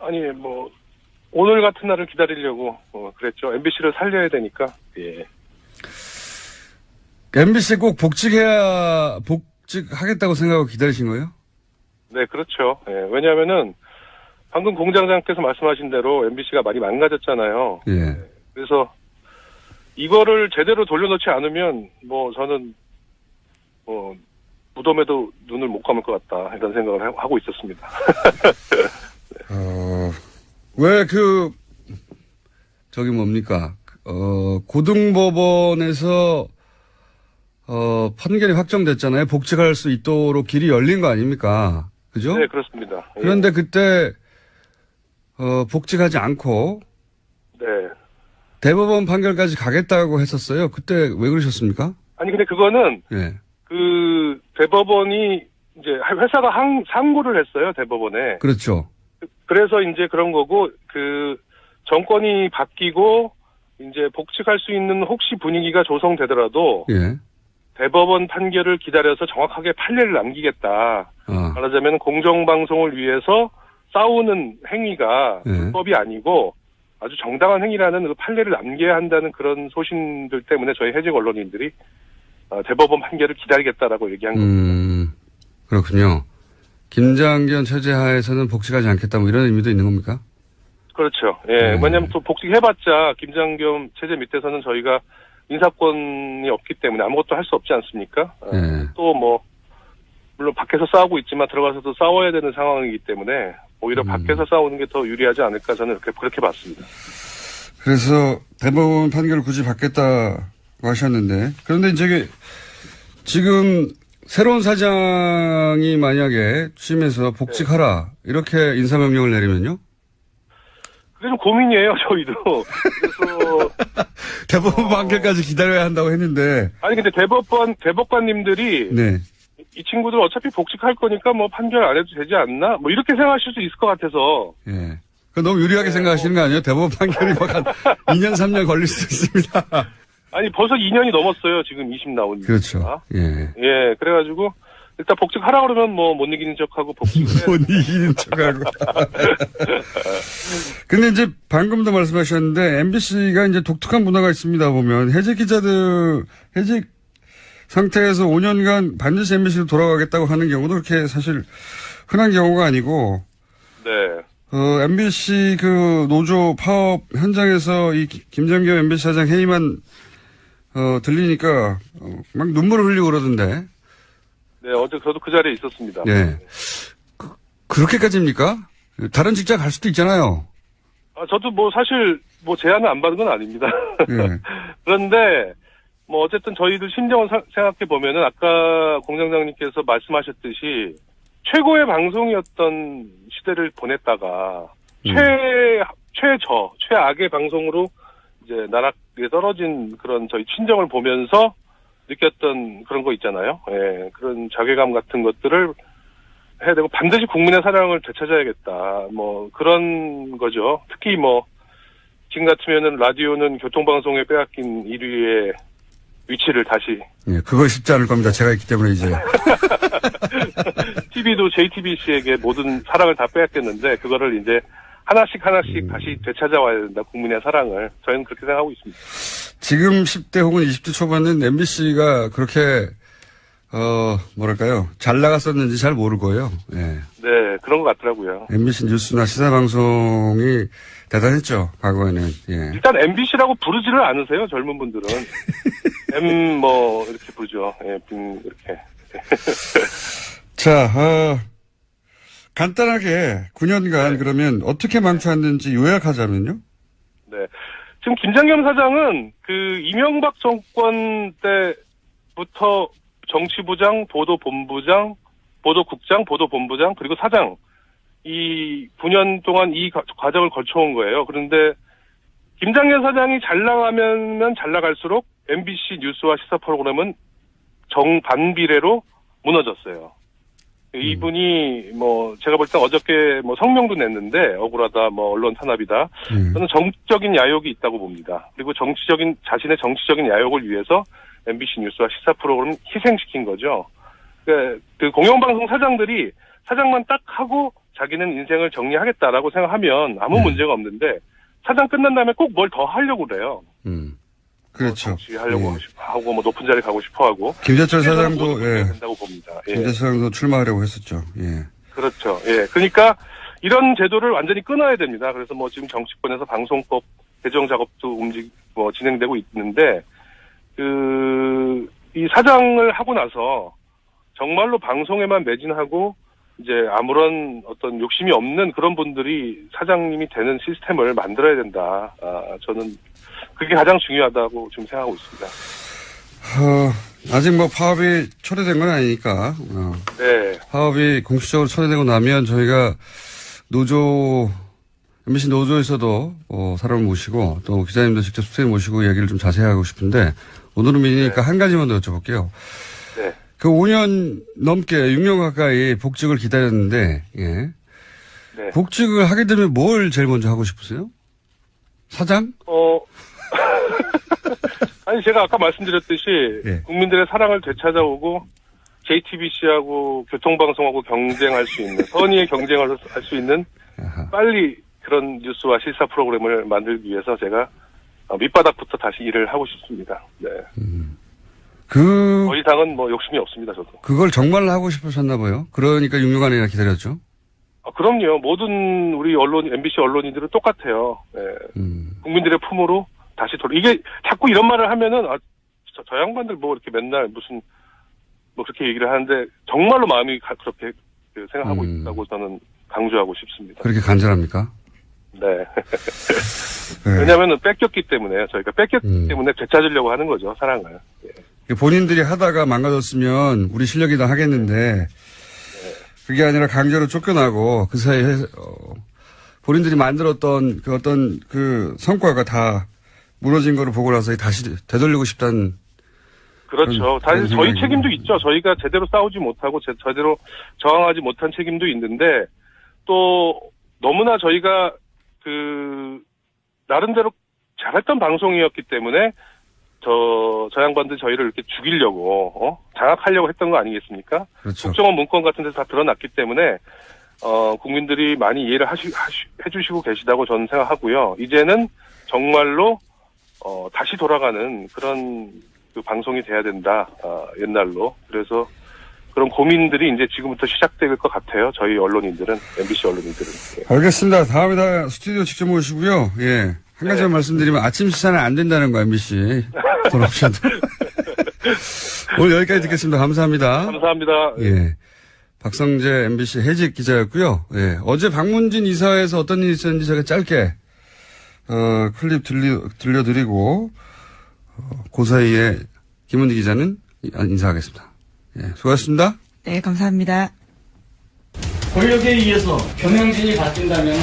아니, 오늘 같은 날을 기다리려고, 그랬죠. MBC를 살려야 되니까, 예. MBC 꼭 복직하겠다고 생각하고 기다리신 거예요? 네, 그렇죠. 예, 왜냐면은, 방금 공장장께서 말씀하신 대로 MBC가 많이 망가졌잖아요. 예. 그래서, 이거를 제대로 돌려놓지 않으면, 저는, 무덤에도 눈을 못 감을 것 같다, 이런 생각을 하고 있었습니다. 왜 뭡니까? 고등법원에서, 판결이 확정됐잖아요. 복직할 수 있도록 길이 열린 거 아닙니까? 그죠? 네, 그렇습니다. 예. 그런데 그때, 복직하지 않고, 네. 대법원 판결까지 가겠다고 했었어요. 그때 왜 그러셨습니까? 아니, 근데 그거는, 예. 대법원이, 이제, 회사가 상고를 했어요, 대법원에. 그렇죠. 그래서 이제 그런 거고, 정권이 바뀌고, 이제 복직할 수 있는 혹시 분위기가 조성되더라도, 예. 대법원 판결을 기다려서 정확하게 판례를 남기겠다. 말하자면 공정방송을 위해서 싸우는 행위가 예. 불법이 아니고, 아주 정당한 행위라는 그 판례를 남겨야 한다는 그런 소신들 때문에 저희 해직 언론인들이 대법원 판결을 기다리겠다라고 얘기한 겁니다. 그렇군요. 김장견 체제 하에서는 복직하지 않겠다 뭐 이런 의미도 있는 겁니까? 그렇죠. 예. 왜냐하면 또 복직해봤자 김장겸 체제 밑에서는 저희가 인사권이 없기 때문에 아무것도 할 수 없지 않습니까? 예. 또 물론 밖에서 싸우고 있지만 들어가서도 싸워야 되는 상황이기 때문에 오히려 밖에서 싸우는 게 더 유리하지 않을까 저는 그렇게 봤습니다. 그래서 대법원 판결을 굳이 받겠다고 하셨는데, 그런데 이제 지금 새로운 사장이 만약에 취임해서 복직하라 이렇게 인사명령을 내리면요? 그게 좀 고민이에요, 저희도. 그래서 대법원 판결까지 기다려야 한다고 했는데. 아니 근데 대법관님들이 네. 이 친구들 어차피 복직할 거니까 판결 안 해도 되지 않나? 이렇게 생각하실 수 있을 것 같아서. 예. 그 너무 유리하게 생각하시는 거 아니에요? 대법원 판결이 한 2년, 3년 걸릴 수도 있습니다. 아니, 벌써 2년이 넘었어요. 지금 20 나오니까. 그렇죠. 예. 예, 그래가지고, 일단 복직하라 그러면 못 이기는 척하고 복직을 못 이기는 척하고. 근데 이제 방금도 말씀하셨는데, MBC가 이제 독특한 문화가 있습니다, 보면. 해직 상태에서 5년간 반드시 MBC로 돌아가겠다고 하는 경우도 그렇게 사실 흔한 경우가 아니고, 네. MBC 노조 파업 현장에서 이 김장겸 MBC 사장 회의만 들리니까 막 눈물을 흘리고 그러던데. 네, 어제 저도 그 자리에 있었습니다. 네. 그렇게까지입니까? 다른 직장 갈 수도 있잖아요. 저도 사실 제안을 안 받은 건 아닙니다. 네. 그런데 어쨌든 저희들 심정을 생각해 보면은 아까 공장장님께서 말씀하셨듯이 최고의 방송이었던 시대를 보냈다가 최악의 방송으로 이제 나락에 떨어진 그런 저희 친정을 보면서 느꼈던 그런 거 있잖아요. 예, 그런 자괴감 같은 것들을 해야 되고 반드시 국민의 사랑을 되찾아야겠다. 그런 거죠. 특히 지금 같으면은 라디오는 교통방송에 빼앗긴 1위의 위치를 다시. 예, 그거 쉽지 않을 겁니다. 제가 있기 때문에 이제. TV도 JTBC에게 모든 사랑을 다 빼앗겼는데 그거를 이제 하나씩 다시 되찾아와야 된다. 국민의 사랑을. 저희는 그렇게 생각하고 있습니다. 지금 10대 혹은 20대 초반은 MBC가 그렇게 뭐랄까요. 잘 나갔었는지 잘 모를 거예요. 예. 네, 그런 것 같더라고요. MBC 뉴스나 시사방송이 대단했죠. 과거에는. 예. 일단 MBC라고 부르지를 않으세요. 젊은 분들은. 이렇게 부르죠. 예, 이렇게. 자, 간단하게 9년간 그러면 어떻게 망쳐왔는지 요약하자면요. 네. 지금 김장겸 사장은 그 이명박 정권 때부터 정치부장, 보도본부장, 보도국장, 보도본부장, 그리고 사장, 이 9년 동안 이 과정을 거쳐온 거예요. 그런데 김장겸 사장이 잘 나가면 잘 나갈수록 MBC 뉴스와 시사 프로그램은 정반비례로 무너졌어요. 이분이 제가 볼 땐 어저께 성명도 냈는데 억울하다, 언론 탄압이다. 저는 정치적인 야욕이 있다고 봅니다. 그리고 자신의 정치적인 야욕을 위해서 MBC 뉴스와 시사 프로그램을 희생시킨 거죠. 그 공영방송 사장들이 사장만 딱 하고 자기는 인생을 정리하겠다라고 생각하면 아무 문제가 없는데 사장 끝난 다음에 꼭 뭘 더 하려고 그래요. 그렇죠. 정치하려고 하고 높은 자리 가고 싶어 하고. 김재철 사장도 된다고 봅니다. 예. 김재철 사장도 출마하려고 했었죠. 예. 그렇죠. 예. 그러니까 이런 제도를 완전히 끊어야 됩니다. 그래서 지금 정치권에서 방송법 개정 작업도 진행되고 있는데 이 사장을 하고 나서 정말로 방송에만 매진하고 이제 아무런 어떤 욕심이 없는 그런 분들이 사장님이 되는 시스템을 만들어야 된다. 저는 그게 가장 중요하다고 지금 생각하고 있습니다. 아직 파업이 초래된 건 아니니까. 네. 파업이 공식적으로 초래되고 나면 저희가 MBC 노조에서도 사람을 모시고 또 기자님도 직접 수퇴 모시고 얘기를 좀 자세히 하고 싶은데 오늘은 미니니까 한 가지만 더 여쭤볼게요. 네. 그 5년 넘게 6년 가까이 복직을 기다렸는데, 예. 네. 복직을 하게 되면 뭘 제일 먼저 하고 싶으세요? 사장? 아니, 제가 아까 말씀드렸듯이 예. 국민들의 사랑을 되찾아오고 JTBC하고 교통방송하고 경쟁할 수 있는, 선의의 경쟁을 할 수 있는 빨리 그런 뉴스와 시사 프로그램을 만들기 위해서 제가 밑바닥부터 다시 일을 하고 싶습니다. 네. 더 이상은 욕심이 없습니다, 저도. 그걸 정말 하고 싶으셨나 봐요. 그러니까 6년간이나 기다렸죠. 그럼요. 모든 우리 MBC 언론인들은 똑같아요. 네. 국민들의 품으로 다시 이게 자꾸 이런 말을 하면은, 저 양반들 이렇게 맨날 그렇게 얘기를 하는데, 정말로 마음이 그렇게 생각하고 있다고 저는 강조하고 싶습니다. 그렇게 간절합니까? 네. 왜냐면은 뺏겼기 때문에요. 저희가 뺏겼기 때문에 되찾으려고 하는 거죠, 사랑을. 예. 본인들이 하다가 망가졌으면 우리 실력이다 하겠는데, 그게 아니라 강제로 쫓겨나고 그 사이에 본인들이 만들었던 어떤 성과가 다 무너진 거를 보고 나서 다시 되돌리고 싶다는. 그렇죠. 사실 저희 책임도 있죠. 저희가 제대로 싸우지 못하고 제대로 저항하지 못한 책임도 있는데 또 너무나 저희가 나름대로 잘했던 방송이었기 때문에 저 양반들 저희를 이렇게 죽이려고 장악하려고 했던 거 아니겠습니까? 그렇죠. 국정원 문건 같은 데서 다 드러났기 때문에 국민들이 많이 이해를 해주시고 계시다고 저는 생각하고요. 이제는 정말로 다시 돌아가는 그런 방송이 돼야 된다. 옛날로. 그래서 그런 고민들이 이제 지금부터 시작될 것 같아요. 저희 언론인들은, MBC 언론인들은. 예. 알겠습니다. 다음에 다 스튜디오 직접 모시고요. 예. 한 가지만 말씀드리면 아침 시사는 안 된다는 거 MBC 돌아오셔도. 오늘 여기까지 듣겠습니다. 감사합니다. 감사합니다. 예. 박성재 MBC 해직 기자였고요. 예. 어제 박문진 이사회에서 어떤 일이 있었는지 제가 짧게 클립 들려드리고 그 사이에 김은희 기자는 인사하겠습니다. 예. 수고하셨습니다. 네, 감사합니다. 권력에 의해서 경영진이 바뀐다면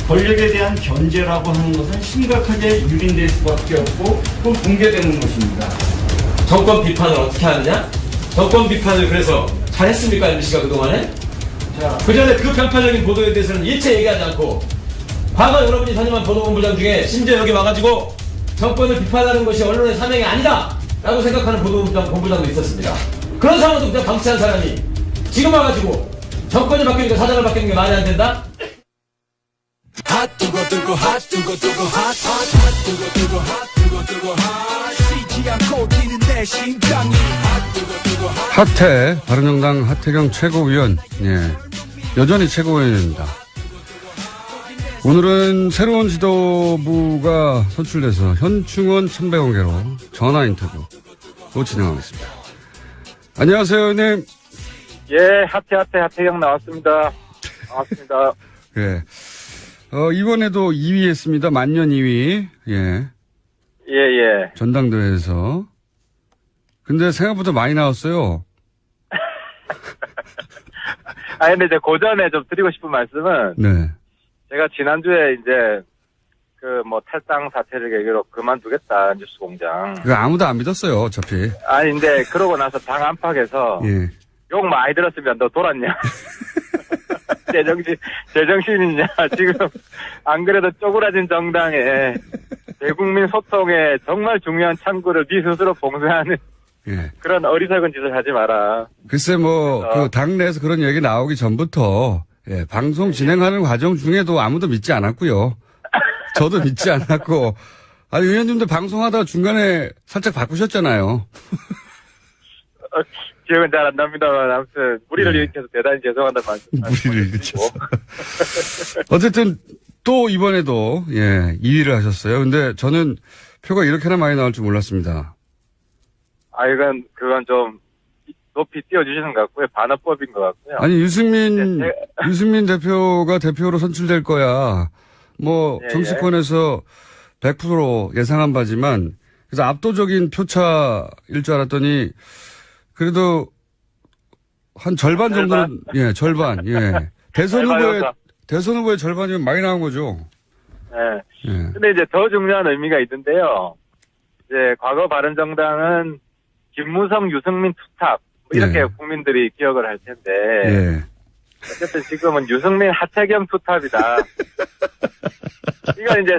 권력에 대한 견제라고 하는 것은 심각하게 유린될 수밖에 없고 그건 붕괴되는 것입니다. 정권 비판을 어떻게 하느냐? 정권 비판을 그래서 잘했습니까, MBC가 그동안에? 그 전에 그 편파적인 보도에 대해서는 일체 얘기하지 않고 과거 여러분이 선임한 보도본부장 중에 심지어 여기 와가지고 정권을 비판하는 것이 언론의 사명이 아니다! 라고 생각하는 보도본부장도 있었습니다. 그런 상황도 그냥 방치한 사람이 지금 와가지고 정권이 바뀌니까 사장을 바뀌는 게 말이 안 된다? 하태, 바른정당 하태경 최고위원, 예, 여전히 최고위원입니다. 오늘은 새로운 지도부가 선출돼서 현충원 천배공개로 전화 인터뷰로 진행하겠습니다. 안녕하세요, 의원님. 예, 하태경 나왔습니다. 반갑습니다. 예. 이번에도 2위 했습니다. 만년 2위. 예. 예. 전당대회에서. 근데 생각보다 많이 나왔어요. 근데 이제 그 전에 좀 드리고 싶은 말씀은, 네. 제가 지난주에 이제, 탈당 사태를 계기로 그만두겠다, 뉴스공장. 그거 아무도 안 믿었어요, 어차피. 근데 그러고 나서 당 안팎에서, 예. 욕 많이 들었으면 너 돌았냐? 제정신이냐? 지금, 안 그래도 쪼그라진 정당에, 대국민 소통에 정말 중요한 창구를 네 스스로 봉쇄하는, 예. 그런 어리석은 짓을 하지 마라. 글쎄 그 당내에서 그런 얘기 나오기 전부터, 예, 방송 진행하는 과정 중에도 아무도 믿지 않았고요. 저도 믿지 않았고, 의원님도 방송하다가 중간에 살짝 바꾸셨잖아요. 기억은 잘 안 납니다만, 아무튼, 무리를 네. 일으켜서 대단히 죄송하다는 말씀. 무리를 일으켜서. 어쨌든, 또 이번에도, 예, 2위를 하셨어요. 근데 저는 표가 이렇게나 많이 나올 줄 몰랐습니다. 그건 좀, 높이 띄워주시는 것 같고요. 반어법인 것 같고요. 아니, 유승민 대표가 대표로 선출될 거야. 정치권에서 100% 예상한 바지만, 그래서 압도적인 표차일 줄 알았더니, 그래도 한 절반 정도는, 예, 절반, 예. 대선 후보의 절반이면 많이 나온 거죠. 네. 예. 근데 이제 더 중요한 의미가 있는데요. 이제 과거 바른정당은 김무성, 유승민 투탑, 이렇게 네. 국민들이 기억을 할 텐데. 예. 어쨌든 지금은 유승민, 하태경 투탑이다. 이건 이제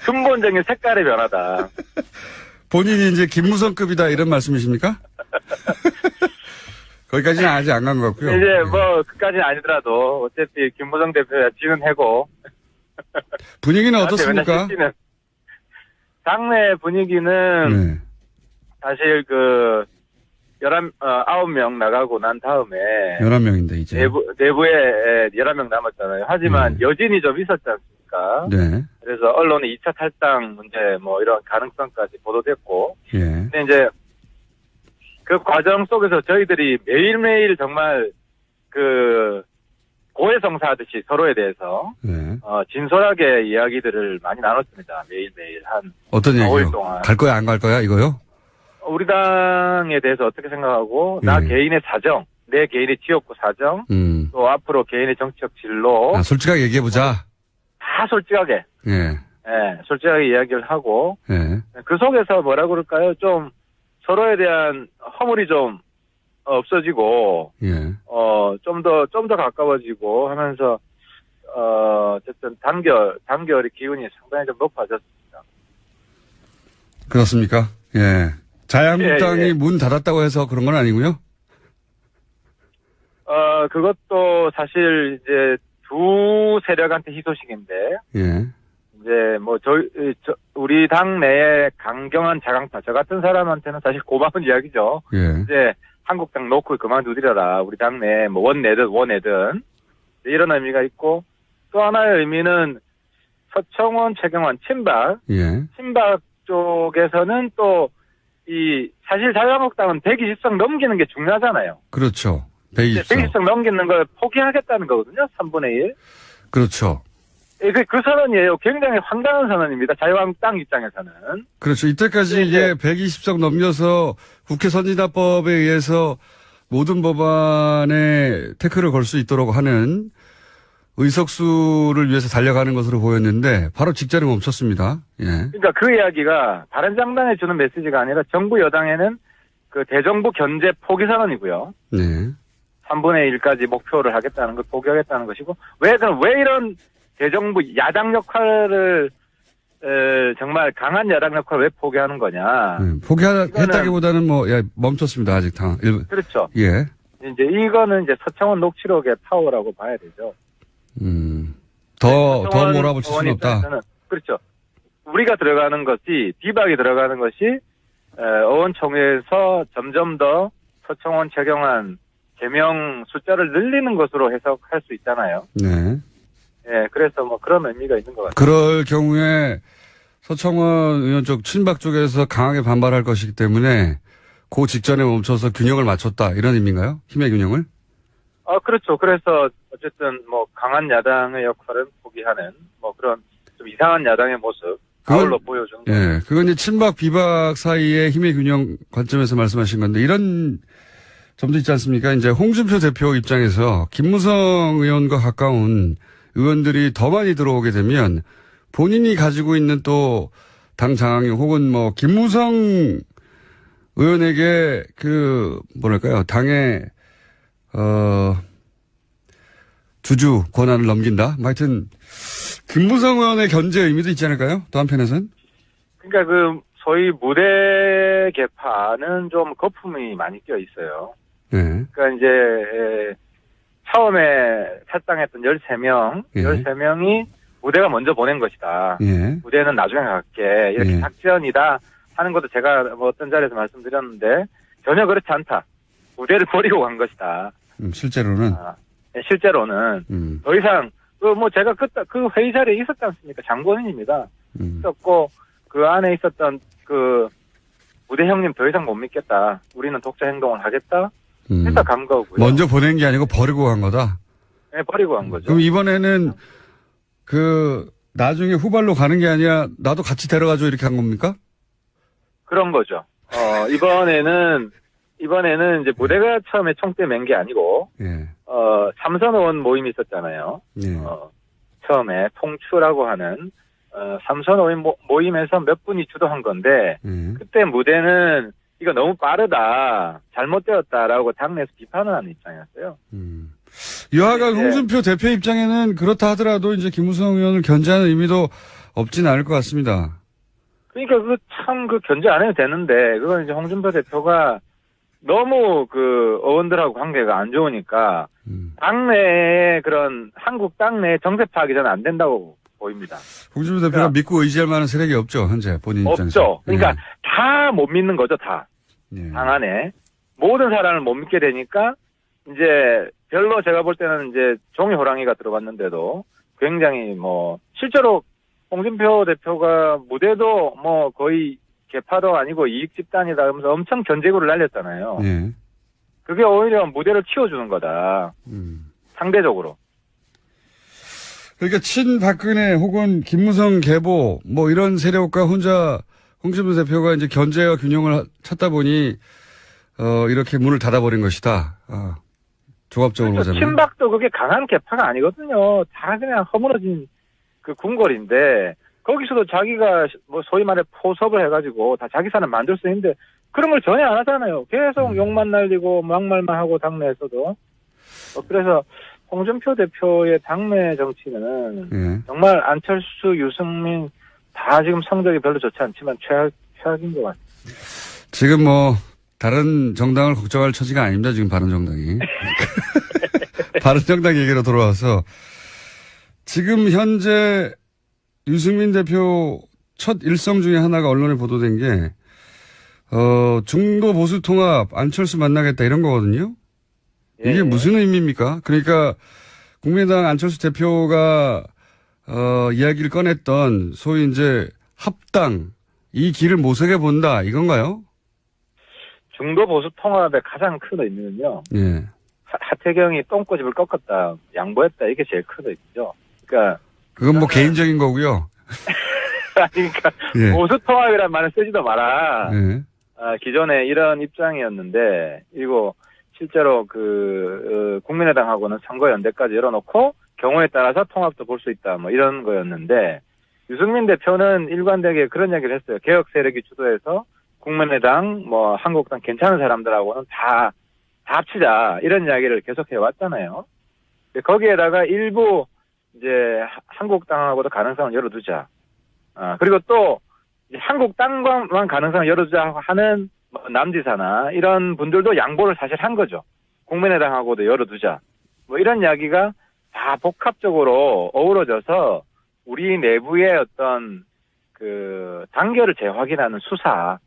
근본적인 색깔의 변화다. 본인이 이제 김무성급이다 이런 말씀이십니까? 거기까지는 아직 안 간 것 같고요. 이제 예. 그까지는 아니더라도 어차피 김무성 대표야 지는 해고. 분위기는 어떻습니까? 당내 분위기는 네. 사실 9명 나가고 난 다음에 11명인데 이제. 내부에 11명 남았잖아요. 하지만 여진이 좀 있었지 않습니까? 네. 그래서 언론의 2차 탈당 문제 이런 가능성까지 보도됐고. 예. 근데 이제 그 과정 속에서 저희들이 매일매일 정말 고해성사하듯이 서로에 대해서 네. 진솔하게 이야기들을 많이 나눴습니다. 매일매일 한 어떤 5일 얘기요? 동안. 갈 거야 안 갈 거야 이거요? 우리 당에 대해서 어떻게 생각하고 나 예. 개인의 사정, 내 개인의 지역구 사정, 또 앞으로 개인의 정치적 진로 솔직하게 얘기해 보자. 다 솔직하게, 예. 솔직하게 이야기를 하고 예. 그 속에서 뭐라 그럴까요? 좀 서로에 대한 허물이 좀 없어지고 예. 좀 더 가까워지고 하면서 어쨌든 단결의 기운이 상당히 좀 높아졌습니다. 그렇습니까? 예. 자유한국당이 예. 문 닫았다고 해서 그런 건 아니고요? 그것도 사실 이제 두 세력한테 희소식인데, 예. 이제 우리 당 내에 강경한 자강파, 저 같은 사람한테는 사실 고마운 이야기죠. 예. 이제 한국당 놓고 그만두리라, 우리 당 내에 원내든, 이런 의미가 있고, 또 하나의 의미는 서청원, 최경환, 친박 쪽에서는 또, 사실 자유한국당은 120석 넘기는 게 중요하잖아요. 그렇죠. 120석. 120석 넘기는 걸 포기하겠다는 거거든요. 3분의 1. 그렇죠. 그 선언이에요. 굉장히 황당한 선언입니다. 자유한국당 입장에서는. 그렇죠. 이때까지 이게 120석 넘겨서 국회 선진화법에 의해서 모든 법안에 태클을 걸 수 있도록 하는 의석수를 위해서 달려가는 것으로 보였는데 바로 직전에 멈췄습니다. 예. 그러니까 그 이야기가 바른정당에 주는 메시지가 아니라 정부 여당에는 대정부 견제 포기 선언이고요. 네. 3분의 1까지 목표를 하겠다는 걸 포기하겠다는 것이고 왜 이런 대정부 야당 역할을 정말 강한 야당 역할을 왜 포기하는 거냐. 포기했다기보다는 멈췄습니다. 아직 당. 그렇죠. 예. 이제 이거는 이제 서청원 녹취록의 파워라고 봐야 되죠. 더 몰아붙일 수는 없다. 그렇죠. 우리가 들어가는 것이, 비박이 들어가는 것이 의원총회에서 점점 더 서청원, 최경환 개명 숫자를 늘리는 것으로 해석할 수 있잖아요. 네. 예, 그래서 뭐 그런 의미가 있는 것 같아요. 그럴 경우에 서청원 의원 쪽 친박 쪽에서 강하게 반발할 것이기 때문에 그 직전에 멈춰서 균형을 맞췄다 이런 의미인가요? 힘의 균형을? 그렇죠. 그래서 어쨌든 뭐 강한 야당의 역할은 포기하는 뭐 그런 좀 이상한 야당의 모습 아울러 보여준 거예요. 예, 그건 이제 친박 비박 사이의 힘의 균형 관점에서 말씀하신 건데 이런 점도 있지 않습니까? 이제 홍준표 대표 입장에서 김무성 의원과 가까운 의원들이 더 많이 들어오게 되면 본인이 가지고 있는 또 당 장악력 혹은 뭐 김무성 의원에게 뭐랄까요, 당의 주주 권한을 넘긴다? 하여튼 김무성 의원의 견제 의미도 있지 않을까요? 또 한편에서는? 그러니까 소위 무대 개파는 좀 거품이 많이 껴 있어요. 네. 그러니까 이제 처음에 탈당했던 13명, 예. 13명이 무대가 먼저 보낸 것이다. 예. 무대는 나중에 갈게. 이렇게 예. 작전이다 하는 것도 제가 뭐 어떤 자리에서 말씀드렸는데 전혀 그렇지 않다. 무대를 버리고 간 것이다. 실제로는? 실제로는 더 이상 제가 그 회의 자리에 있었지 않습니까? 장본인입니다. 있었고 그 안에 있었던 무대 형님 더 이상 못 믿겠다. 우리는 독자 행동을 하겠다. 해서 간 거고요. 먼저 보낸 게 아니고 버리고 간 거다? 네, 버리고 간 거죠. 그럼 이번에는 나중에 후발로 가는 게 아니라 나도 같이 데려가줘 이렇게 한 겁니까? 그런 거죠. 이번에는 이제 무대가 처음에 총대 맨 게 아니고, 예. 삼선 의원 모임이 있었잖아요. 예. 처음에 통추라고 하는, 삼선 의원 모임에서 몇 분이 주도한 건데, 그때 무대는 이거 너무 빠르다, 잘못되었다라고 당내에서 비판을 하는 입장이었어요. 여하간 홍준표 대표 입장에는 그렇다 하더라도 이제 김무성 의원을 견제하는 의미도 없진 않을 것 같습니다. 그러니까 견제 안 해도 되는데, 그건 이제 홍준표 대표가 너무 의원들하고 관계가 안 좋으니까, 당내에 한국 당내에 정세 파악이 저는 안 된다고 보입니다. 홍준표 대표가 믿고 의지할 만한 세력이 없죠, 현재 본인 입장에서. 없죠. 그러니까 다 못 믿는 거죠, 다. 당 안에. 모든 사람을 못 믿게 되니까, 이제 별로 제가 볼 때는 이제 종이 호랑이가 들어갔는데도 굉장히 실제로 홍준표 대표가 무대도 거의 개파도 아니고 이익 집단이다 하면서 엄청 견제구를 날렸잖아요. 예. 그게 오히려 무대를 키워주는 거다. 상대적으로. 그러니까 친박근혜 혹은 김무성 계보 이런 세력과 혼자 홍준표 대표가 이제 견제와 균형을 찾다 보니 이렇게 문을 닫아버린 것이다. 종합적으로 그렇죠. 보자면. 친박도 그게 강한 개파가 아니거든요. 다 그냥 허물어진 궁궐인데 거기서도 자기가 소위 말해 포섭을 해가지고 다 자기 사람 만들 수 있는데 그런 걸 전혀 안 하잖아요. 계속 욕만 날리고 막말만 하고 당내에서도. 그래서 홍준표 대표의 당내 정치는 정말 안철수, 유승민 다 지금 성적이 별로 좋지 않지만 최악인 것 같습니다. 지금 다른 정당을 걱정할 처지가 아닙니다. 지금 바른정당이. 바른정당 얘기로 돌아와서 지금 현재 유승민 대표 첫 일성 중에 하나가 언론에 보도된 게 중도 보수 통합 안철수 만나겠다 이런 거거든요. 이게 무슨 의미입니까? 그러니까 국민의당 안철수 대표가 이야기를 꺼냈던 소위 이제 합당 이 길을 모색해 본다 이건가요? 중도 보수 통합의 가장 큰 의미는요. 예. 하태경이 똥꼬집을 꺾었다, 양보했다 이게 제일 큰 의미죠. 그러니까 그건 개인적인 거고요. 그러니까 보수 통합이란 말을 쓰지도 마라. 기존에 이런 입장이었는데 그리고 실제로 국민의당하고는 선거연대까지 열어놓고 경우에 따라서 통합도 볼 수 있다 이런 거였는데 유승민 대표는 일관되게 그런 얘기를 했어요. 개혁 세력이 주도해서 국민의당 한국당 괜찮은 사람들하고는 다 합치자 이런 이야기를 계속 해왔잖아요. 거기에다가 일부 이제 한국당하고도 가능성을 열어두자. 그리고 또 이제 한국당과만 가능성을 열어두자 하는 남지사나 이런 분들도 양보를 사실 한 거죠. 국민의당하고도 열어두자. 이런 이야기가 다 복합적으로 어우러져서 우리 내부의 어떤 그 단결을 재확인하는 수사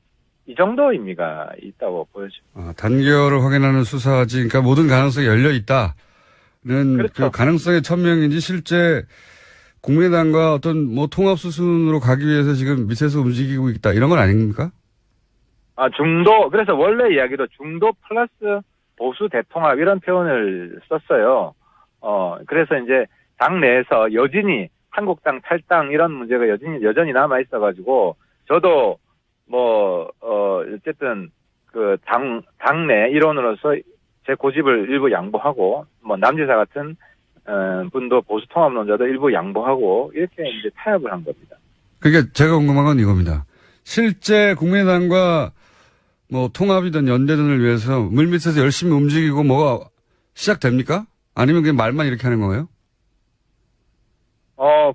이 정도 의미가 있다고 보여집니다. 단결을 확인하는 수사지. 그러니까 모든 가능성이 열려 있다는 그렇죠. 그 가능성의 천명인지 실제 국민의당과 어떤 뭐 통합 수순으로 가기 위해서 지금 밑에서 움직이고 있다 이런 건 아닙니까? 중도 그래서 원래 이야기도 중도 플러스 보수 대통합 이런 표현을 썼어요. 그래서 이제 당 내에서 여전히 한국당 탈당 이런 문제가 여전히 남아 있어가지고 저도 어쨌든 그 당내 일원으로서 제 고집을 일부 양보하고 남지사 같은 분도 보수 통합론자도 일부 양보하고 이렇게 이제 타협을 한 겁니다. 그러니까 제가 궁금한 건 이겁니다. 실제 국민의당과 뭐 통합이든 연대든을 위해서 물밑에서 열심히 움직이고 뭐가 시작됩니까? 아니면 그냥 말만 이렇게 하는 거예요?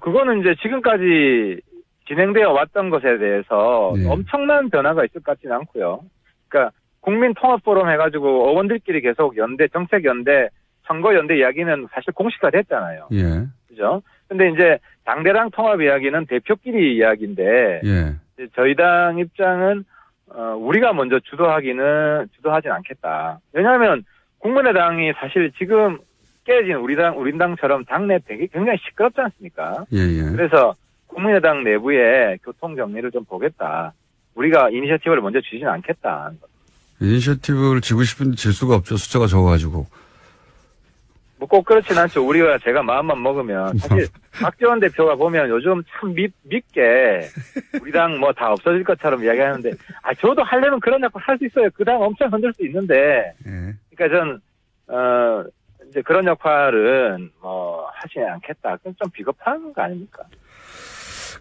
그거는 이제 지금까지 진행되어 왔던 것에 대해서 네. 엄청난 변화가 있을 것 같지는 않고요. 그러니까 국민통합포럼 해가지고 의원들끼리 계속 연대, 정책연대, 선거연대 이야기는 사실 공식화 됐잖아요. 예. 그죠? 근데 이제 당대당 통합 이야기는 대표끼리 이야기인데, 예. 이제 저희 당 입장은, 우리가 먼저 주도하진 않겠다. 왜냐하면 국민의당이 사실 지금 깨진 우리 당처럼 당내 되게 굉장히 시끄럽지 않습니까? 예, 예. 그래서 국민의당 내부의 교통 정리를 좀 보겠다. 우리가 이니셔티브를 먼저 주지는 않겠다. 이니셔티브를 지고 싶은데 질 수가 없죠. 숫자가 적어가지고. 뭐 꼭 그렇진 않죠. 제가 마음만 먹으면. 사실 박지원 대표가 보면 요즘 참 밉게 우리 당 뭐 다 없어질 것처럼 이야기하는데, 저도 하려면 그런 역할 할 수 있어요. 그 당 엄청 흔들 수 있는데. 예. 그러니까 이제 그런 역할은 하지 않겠다. 그건 좀 비겁한 거 아닙니까?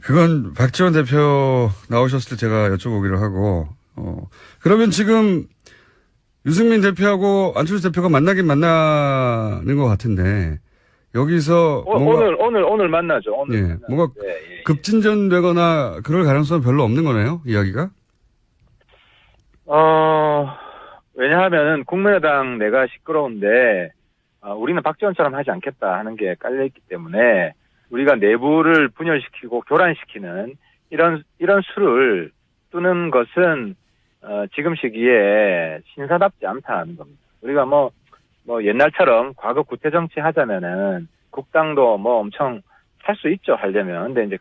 그건 박지원 대표 나오셨을 때 제가 여쭤보기로 하고, 그러면 지금 유승민 대표하고 안철수 대표가 만나는 것 같은데, 여기서. 오늘 만나죠. 오늘. 예. 만나죠. 뭔가 예. 급진전되거나 그럴 가능성은 별로 없는 거네요, 이야기가? 왜냐하면은 국민의당 내가 시끄러운데, 우리는 박지원처럼 하지 않겠다 하는 게 깔려있기 때문에, 우리가 내부를 분열시키고 교란시키는 이런 수를 뜨는 것은 지금 시기에 신사답지 않다는 겁니다. 우리가 뭐 옛날처럼 과거 구태 정치 하자면은 국당도 뭐 엄청 할 수 있죠, 하려면. 근데 이제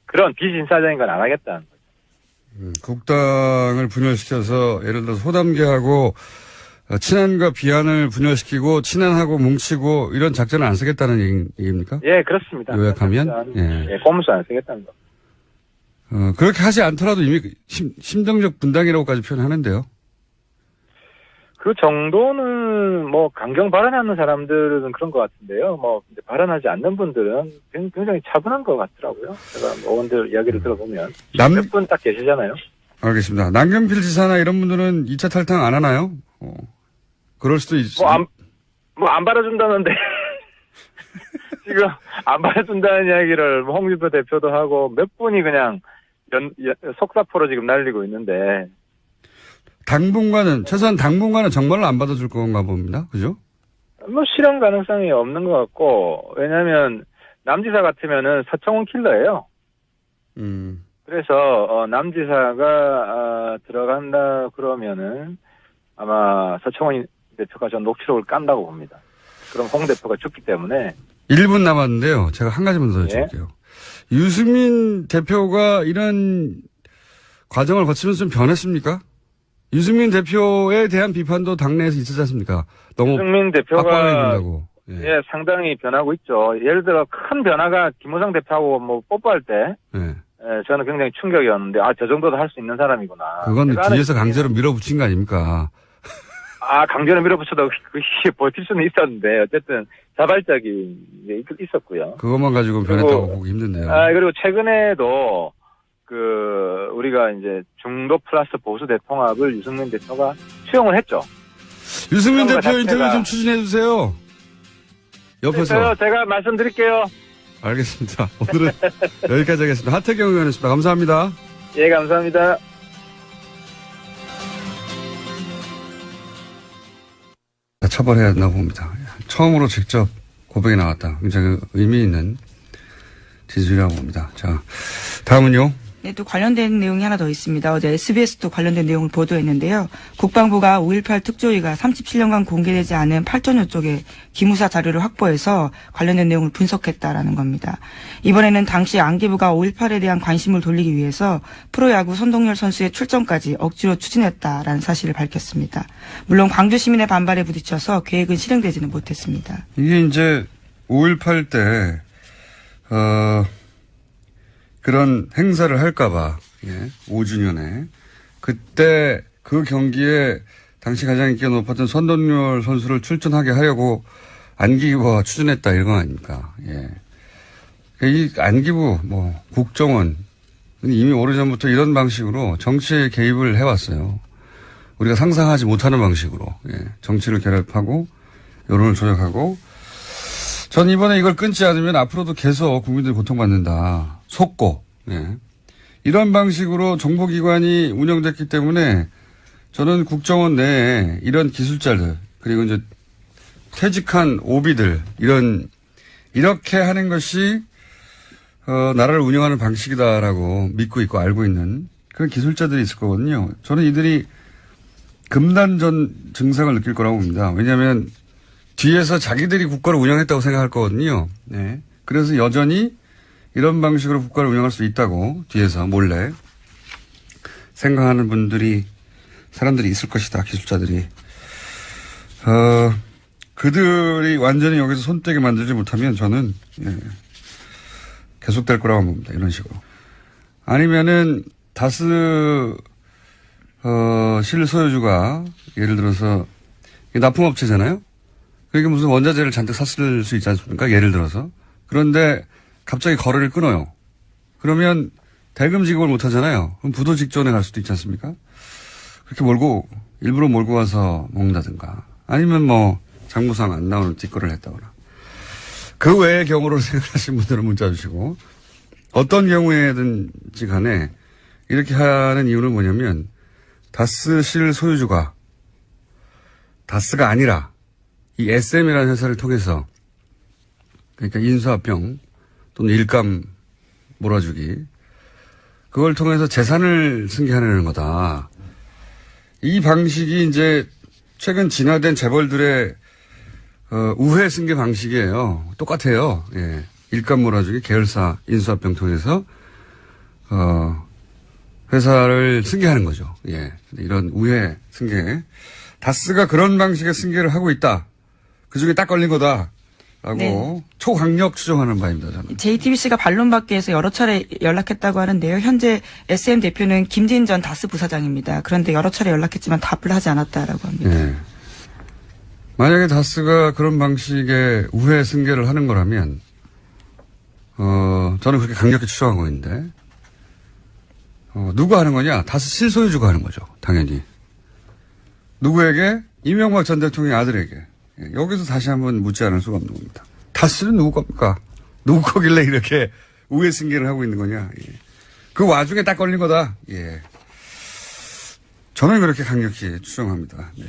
그런 비신사적인 건 안 하겠다는 거죠. 국당을 분열시켜서 예를 들어서 호담계하고 친한과 비한을 분열시키고 친한하고 뭉치고 이런 작전을 안 쓰겠다는 얘기입니까? 예, 그렇습니다. 요약하면? 예, 꼼수 안 쓰겠다는 거. 그렇게 하지 않더라도 이미 심정적 분당이라고까지 표현하는데요. 그 정도는 강경 발언하는 사람들은 그런 것 같은데요. 이제 발언하지 않는 분들은 굉장히 차분한 것 같더라고요. 제가 의원들 이야기를 들어보면 몇 분 딱 계시잖아요. 알겠습니다. 남경필 지사나 이런 분들은 2차 탈당 안 하나요? 그럴 수도 있죠. 안 받아준다는데. 지금 안 받아준다는 이야기를 홍준표 대표도 하고 몇 분이 그냥 속사포로 지금 날리고 있는데. 최소한 당분간은 정말로 안 받아줄 건가 봅니다. 그죠? 실현 가능성이 없는 것 같고, 왜냐면 남지사 같으면은 서청원 킬러예요. 그래서 남지사가 들어간다 그러면은 아마 서청원 대표가 전 녹취록을 깐다고 봅니다. 그럼 홍 대표가 죽기 때문에. 1분 남았는데요. 제가 한 가지만 더 여쭤볼게요. 예? 유승민 대표가 이런 과정을 거치면서 좀 변했습니까? 유승민 대표에 대한 비판도 당내에서 있었지 않습니까? 너무 유승민 대표가 예. 상당히 변하고 있죠. 예를 들어 큰 변화가 김호상 대표하고 뽀뽀할 때 저는 굉장히 충격이었는데 저 정도도 할 수 있는 사람이구나. 그건 뒤에서 강제로 밀어붙인 거 아닙니까? 강제로 밀어붙여도 그게 버틸 수는 있었는데 어쨌든 자발적인 게 있었고요. 그것만 가지고 변했다고 보기 힘든데요. 그리고 최근에도 우리가 이제 중도 플러스 보수 대통합을 유승민 대표가 수용을 했죠. 유승민 대표 인터뷰 좀 추진해 주세요. 옆에서. 제가 말씀드릴게요. 알겠습니다. 오늘은 여기까지 하겠습니다. 하태경 의원이었습니다. 감사합니다. 예, 감사합니다. 처벌해야 한다고 봅니다. 처음으로 직접 고백이 나왔다. 굉장히 의미 있는 진술이라고 봅니다. 자, 다음은요. 네, 또 관련된 내용이 하나 더 있습니다. 어제 SBS도 관련된 내용을 보도했는데요. 국방부가 5.18 특조위가 37년간 공개되지 않은 8천여 쪽의 기무사 자료를 확보해서 관련된 내용을 분석했다라는 겁니다. 이번에는 당시 안기부가 5.18에 대한 관심을 돌리기 위해서 프로야구 선동열 선수의 출전까지 억지로 추진했다라는 사실을 밝혔습니다. 물론 광주 시민의 반발에 부딪혀서 계획은 실행되지는 못했습니다. 이게 이제 5.18 때 그런 행사를 할까봐, 5주년에. 그때 그 경기에 당시 가장 인기가 높았던 선동열 선수를 출전하게 하려고 안기부가 추진했다, 이런 거 아닙니까? 예. 이 안기부, 국정원, 이미 오래전부터 이런 방식으로 정치에 개입을 해왔어요. 우리가 상상하지 못하는 방식으로, 정치를 결합하고, 여론을 조작하고, 전 이번에 이걸 끊지 않으면 앞으로도 계속 국민들이 고통받는다. 속고, 이런 방식으로 정보기관이 운영됐기 때문에 저는 국정원 내에 이런 기술자들, 그리고 이제 퇴직한 오비들, 이렇게 하는 것이, 나라를 운영하는 방식이다라고 믿고 있고 알고 있는 그런 기술자들이 있을 거거든요. 저는 이들이 금단전 증상을 느낄 거라고 봅니다. 왜냐하면 뒤에서 자기들이 국가를 운영했다고 생각할 거거든요. 네. 그래서 여전히 이런 방식으로 국가를 운영할 수 있다고 뒤에서 몰래 생각하는 사람들이 있을 것이다. 기술자들이. 그들이 완전히 여기서 손떼게 만들지 못하면 저는 계속될 거라고 봅니다. 이런 식으로. 아니면은 다스 실소유주가 예를 들어서 납품업체잖아요. 그게 무슨 원자재를 잔뜩 샀을 수 있지 않습니까? 예를 들어서. 그런데 갑자기 거래를 끊어요. 그러면 대금 지급을 못 하잖아요. 그럼 부도 직전에 갈 수도 있지 않습니까? 그렇게 일부러 몰고 가서 먹는다든가. 아니면 장부상 안 나오는 뒷거래를 했다거나. 그 외의 경우로 생각하시는 분들은 문자 주시고, 어떤 경우에든지 간에 이렇게 하는 이유는 뭐냐면, 다스 실 소유주가 다스가 아니라 이 SM이라는 회사를 통해서, 그러니까 인수합병 또는 일감 몰아주기, 그걸 통해서 재산을 승계하려는 거다. 이 방식이 이제 최근 진화된 재벌들의 우회 승계 방식이에요. 똑같아요. 예. 일감 몰아주기, 계열사 인수합병 통해서 회사를 승계하는 거죠. 예. 이런 우회 승계. 다스가 그런 방식의 승계를 하고 있다. 그중에 딱 걸린 거다. 라고 네. 초강력 추정하는 바입니다. 저는. JTBC가 반론받기 위해서 여러 차례 연락했다고 하는데요. 현재 SM 대표는 김진 전 다스 부사장입니다. 그런데 여러 차례 연락했지만 답을 하지 않았다라고 합니다. 네. 만약에 다스가 그런 방식의 우회 승계를 하는 거라면 저는 그렇게 강력히 추정하고 있는데 누가 하는 거냐? 다스 실소유주가 하는 거죠. 당연히. 누구에게? 이명박 전 대통령의 아들에게. 여기서 다시 한번 묻지 않을 수가 없는 겁니다. 다스는 누구 겁니까? 누구 거길래 이렇게 우회 승계를 하고 있는 거냐? 예. 그 와중에 딱 걸린 거다. 예. 저는 그렇게 강력히 추정합니다. 네.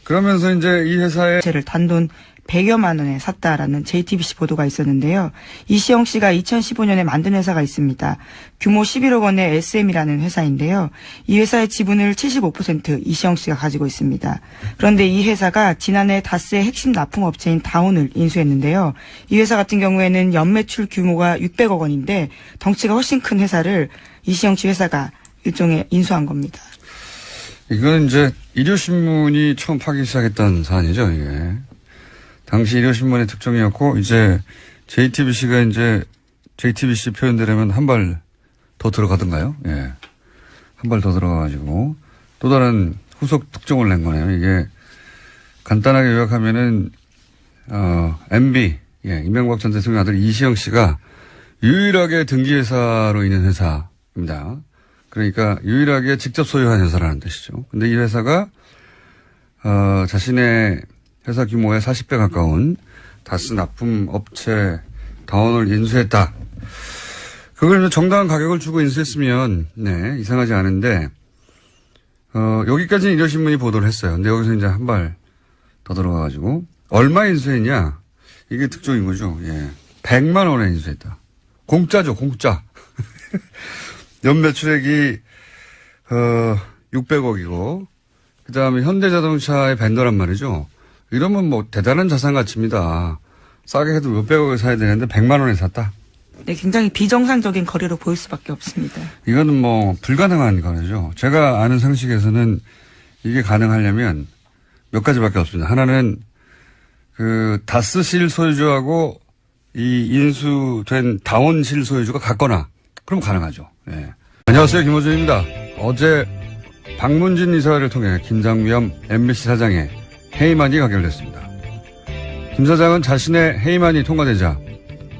그러면서 이제 이 회사의 를 단돈 100여만 원에 샀다라는 JTBC 보도가 있었는데요. 이시영 씨가 2015년에 만든 회사가 있습니다. 규모 11억 원의 SM이라는 회사인데요. 이 회사의 지분을 75% 이시영 씨가 가지고 있습니다. 그런데 이 회사가 지난해 다스의 핵심 납품업체인 다온을 인수했는데요. 이 회사 같은 경우에는 연매출 규모가 600억 원인데 덩치가 훨씬 큰 회사를 이시영 씨 회사가 일종의 인수한 겁니다. 이건 이제 일요신문이 처음 파기 시작했던 사안이죠. 이게. 당시 일요신문의 특종이었고, 이제 JTBC가 이제 JTBC 표현대로면 한 발 더 들어가던가요? 예. 한 발 더 들어가가지고 또 다른 후속 특종을 낸 거네요. 이게 간단하게 요약하면은, MB, 이명박 전 대통령 아들 이시영 씨가 유일하게 등기회사로 있는 회사입니다. 그러니까 유일하게 직접 소유한 회사라는 뜻이죠. 근데 이 회사가 자신의 회사 규모의 40배 가까운 다스 납품 업체 다원을 인수했다. 그걸 정당한 가격을 주고 인수했으면 이상하지 않은데 여기까지는 일요신문이 보도를 했어요. 근데 여기서 이제 한 발 더 들어가가지고 얼마 인수했냐? 이게 특종인 거죠. 예. 100만 원에 인수했다. 공짜죠, 공짜. 연매출액이 600억이고 그 다음에 현대자동차의 벤더란 말이죠. 이러면 뭐 대단한 자산 가치입니다. 싸게 해도 몇백억에 사야 되는데 100만 원에 샀다. 네, 굉장히 비정상적인 거래로 보일 수밖에 없습니다. 이거는 뭐 불가능한 거래죠. 제가 아는 상식에서는 이게 가능하려면 몇 가지밖에 없습니다. 하나는 그 다스 실소유주하고 이 인수된 다온 실소유주가 같거나 그럼 가능하죠. 예. 안녕하세요, 김호준입니다. 어제 박문진 이사를 통해 김장겸 MBC 사장의 해임안이 가결됐습니다. 김 사장은 자신의 해임안이 통과되자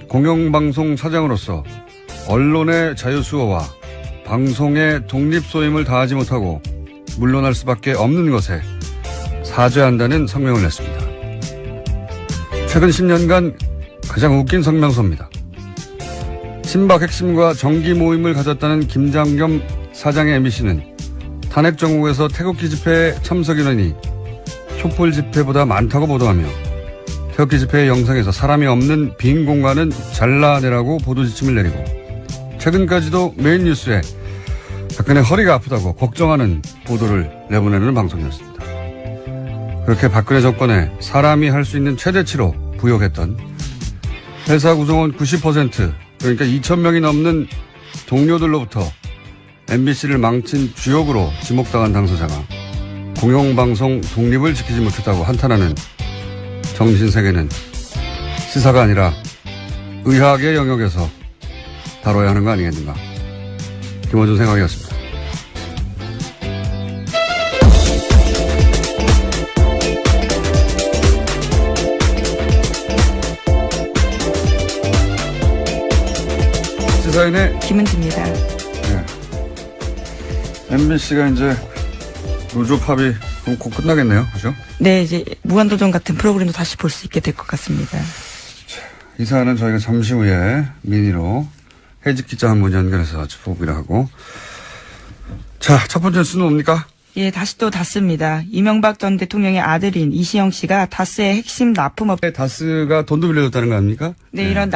공영방송 사장으로서 언론의 자유수호와 방송의 독립소임을 다하지 못하고 물러날 수밖에 없는 것에 사죄한다는 성명을 냈습니다. 최근 10년간 가장 웃긴 성명서입니다. 친박 핵심과 정기 모임을 가졌다는 김장겸 사장의 MBC는 탄핵 정국에서 태극기 집회에 참석 인원이 촛불 집회보다 많다고 보도하며 태극기 집회의 영상에서 사람이 없는 빈 공간은 잘라내라고 보도 지침을 내리고 최근까지도 메인 뉴스에 박근혜 허리가 아프다고 걱정하는 보도를 내보내는 방송이었습니다. 그렇게 박근혜 정권에 사람이 할 수 있는 최대치로 부역했던 회사 구성원 90% 그러니까 2,000명이 넘는 동료들로부터 MBC를 망친 주역으로 지목당한 당사자가 공영방송 독립을 지키지 못했다고 한탄하는 정신세계는 시사가 아니라 의학의 영역에서 다뤄야 하는 거 아니겠는가. 김호준 생각이었습니다. 시사인의 김은지입니다. 네. MBC가 이제 노조 파비 그럼 곧 끝나겠네요. 그죠? 네, 이제 무한도전 같은 프로그램도 다시 볼 수 있게 될 것 같습니다. 이 사안은 저희가 잠시 후에 미니로 해직 기자 한 분 연결해서 짚어보기로 하고. 자, 첫 번째 뉴스는 뭡니까? 예, 다시 또 다스입니다. 이명박 전 대통령의 아들인 이시영 씨가 다스의 핵심 납품업체. 다스가 돈도 빌려줬다는 거 아닙니까? 네, 이런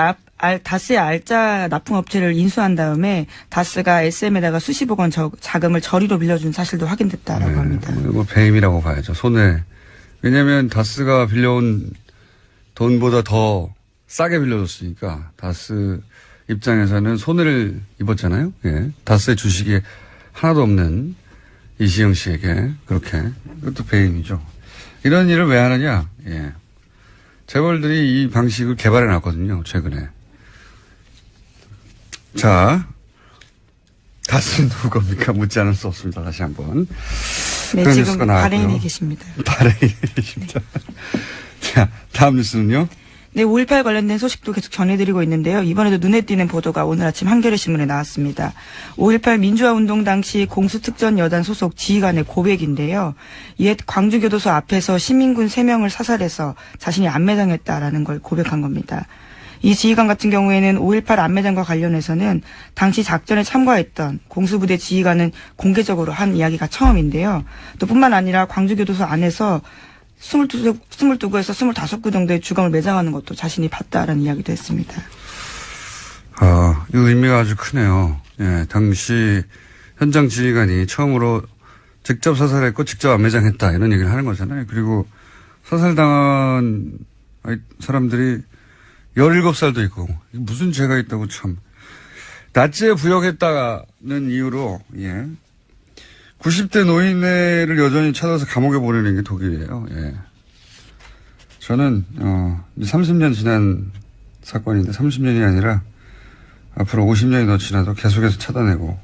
다스의 알짜 납품업체를 인수한 다음에 다스가 SM에다가 수십억 원 자금을 저리로 빌려준 사실도 확인됐다라고 합니다. 뭐 배임이라고 봐야죠. 손해. 왜냐하면 다스가 빌려온 돈보다 더 싸게 빌려줬으니까 다스 입장에서는 손해를 입었잖아요. 예. 다스의 주식이 하나도 없는 이시영 씨에게 그렇게. 그것도 배임이죠. 이런 일을 왜 하느냐. 예. 재벌들이 이 방식을 개발해 놨거든요. 최근에. 자, 다스는 누구 겁니까? 묻지 않을 수 없습니다. 다시 한번. 네, 지금 바레인에 계십니다. 바레인에 계십니다. 자, 다음 뉴스는요? 네, 5.18 관련된 소식도 계속 전해드리고 있는데요. 이번에도 눈에 띄는 보도가 오늘 아침 한겨레 신문에 나왔습니다. 5.18 민주화 운동 당시 공수특전 여단 소속 지휘관의 고백인데요. 옛 광주교도소 앞에서 시민군 3명을 사살해서 자신이 안매장했다라는 걸 고백한 겁니다. 이 지휘관 같은 경우에는 5.18 안매장과 관련해서는 당시 작전에 참가했던 공수부대 지휘관은 공개적으로 한 이야기가 처음인데요. 또 뿐만 아니라 광주교도소 안에서 22구에서 25구 정도의 주검을 매장하는 것도 자신이 봤다라는 이야기도 했습니다. 아, 이 의미가 아주 크네요. 예, 당시 현장 지휘관이 처음으로 직접 사살했고 직접 안매장했다 이런 얘기를 하는 거잖아요. 그리고 사살당한 사람들이 17살도 있고 무슨 죄가 있다고 참. 나치에 부역했다는 이유로 예. 90대 노인네를 여전히 찾아서 감옥에 보내는 게 독일이에요. 예. 저는 30년 지난 사건인데 30년이 아니라 앞으로 50년이 더 지나도 계속해서 찾아내고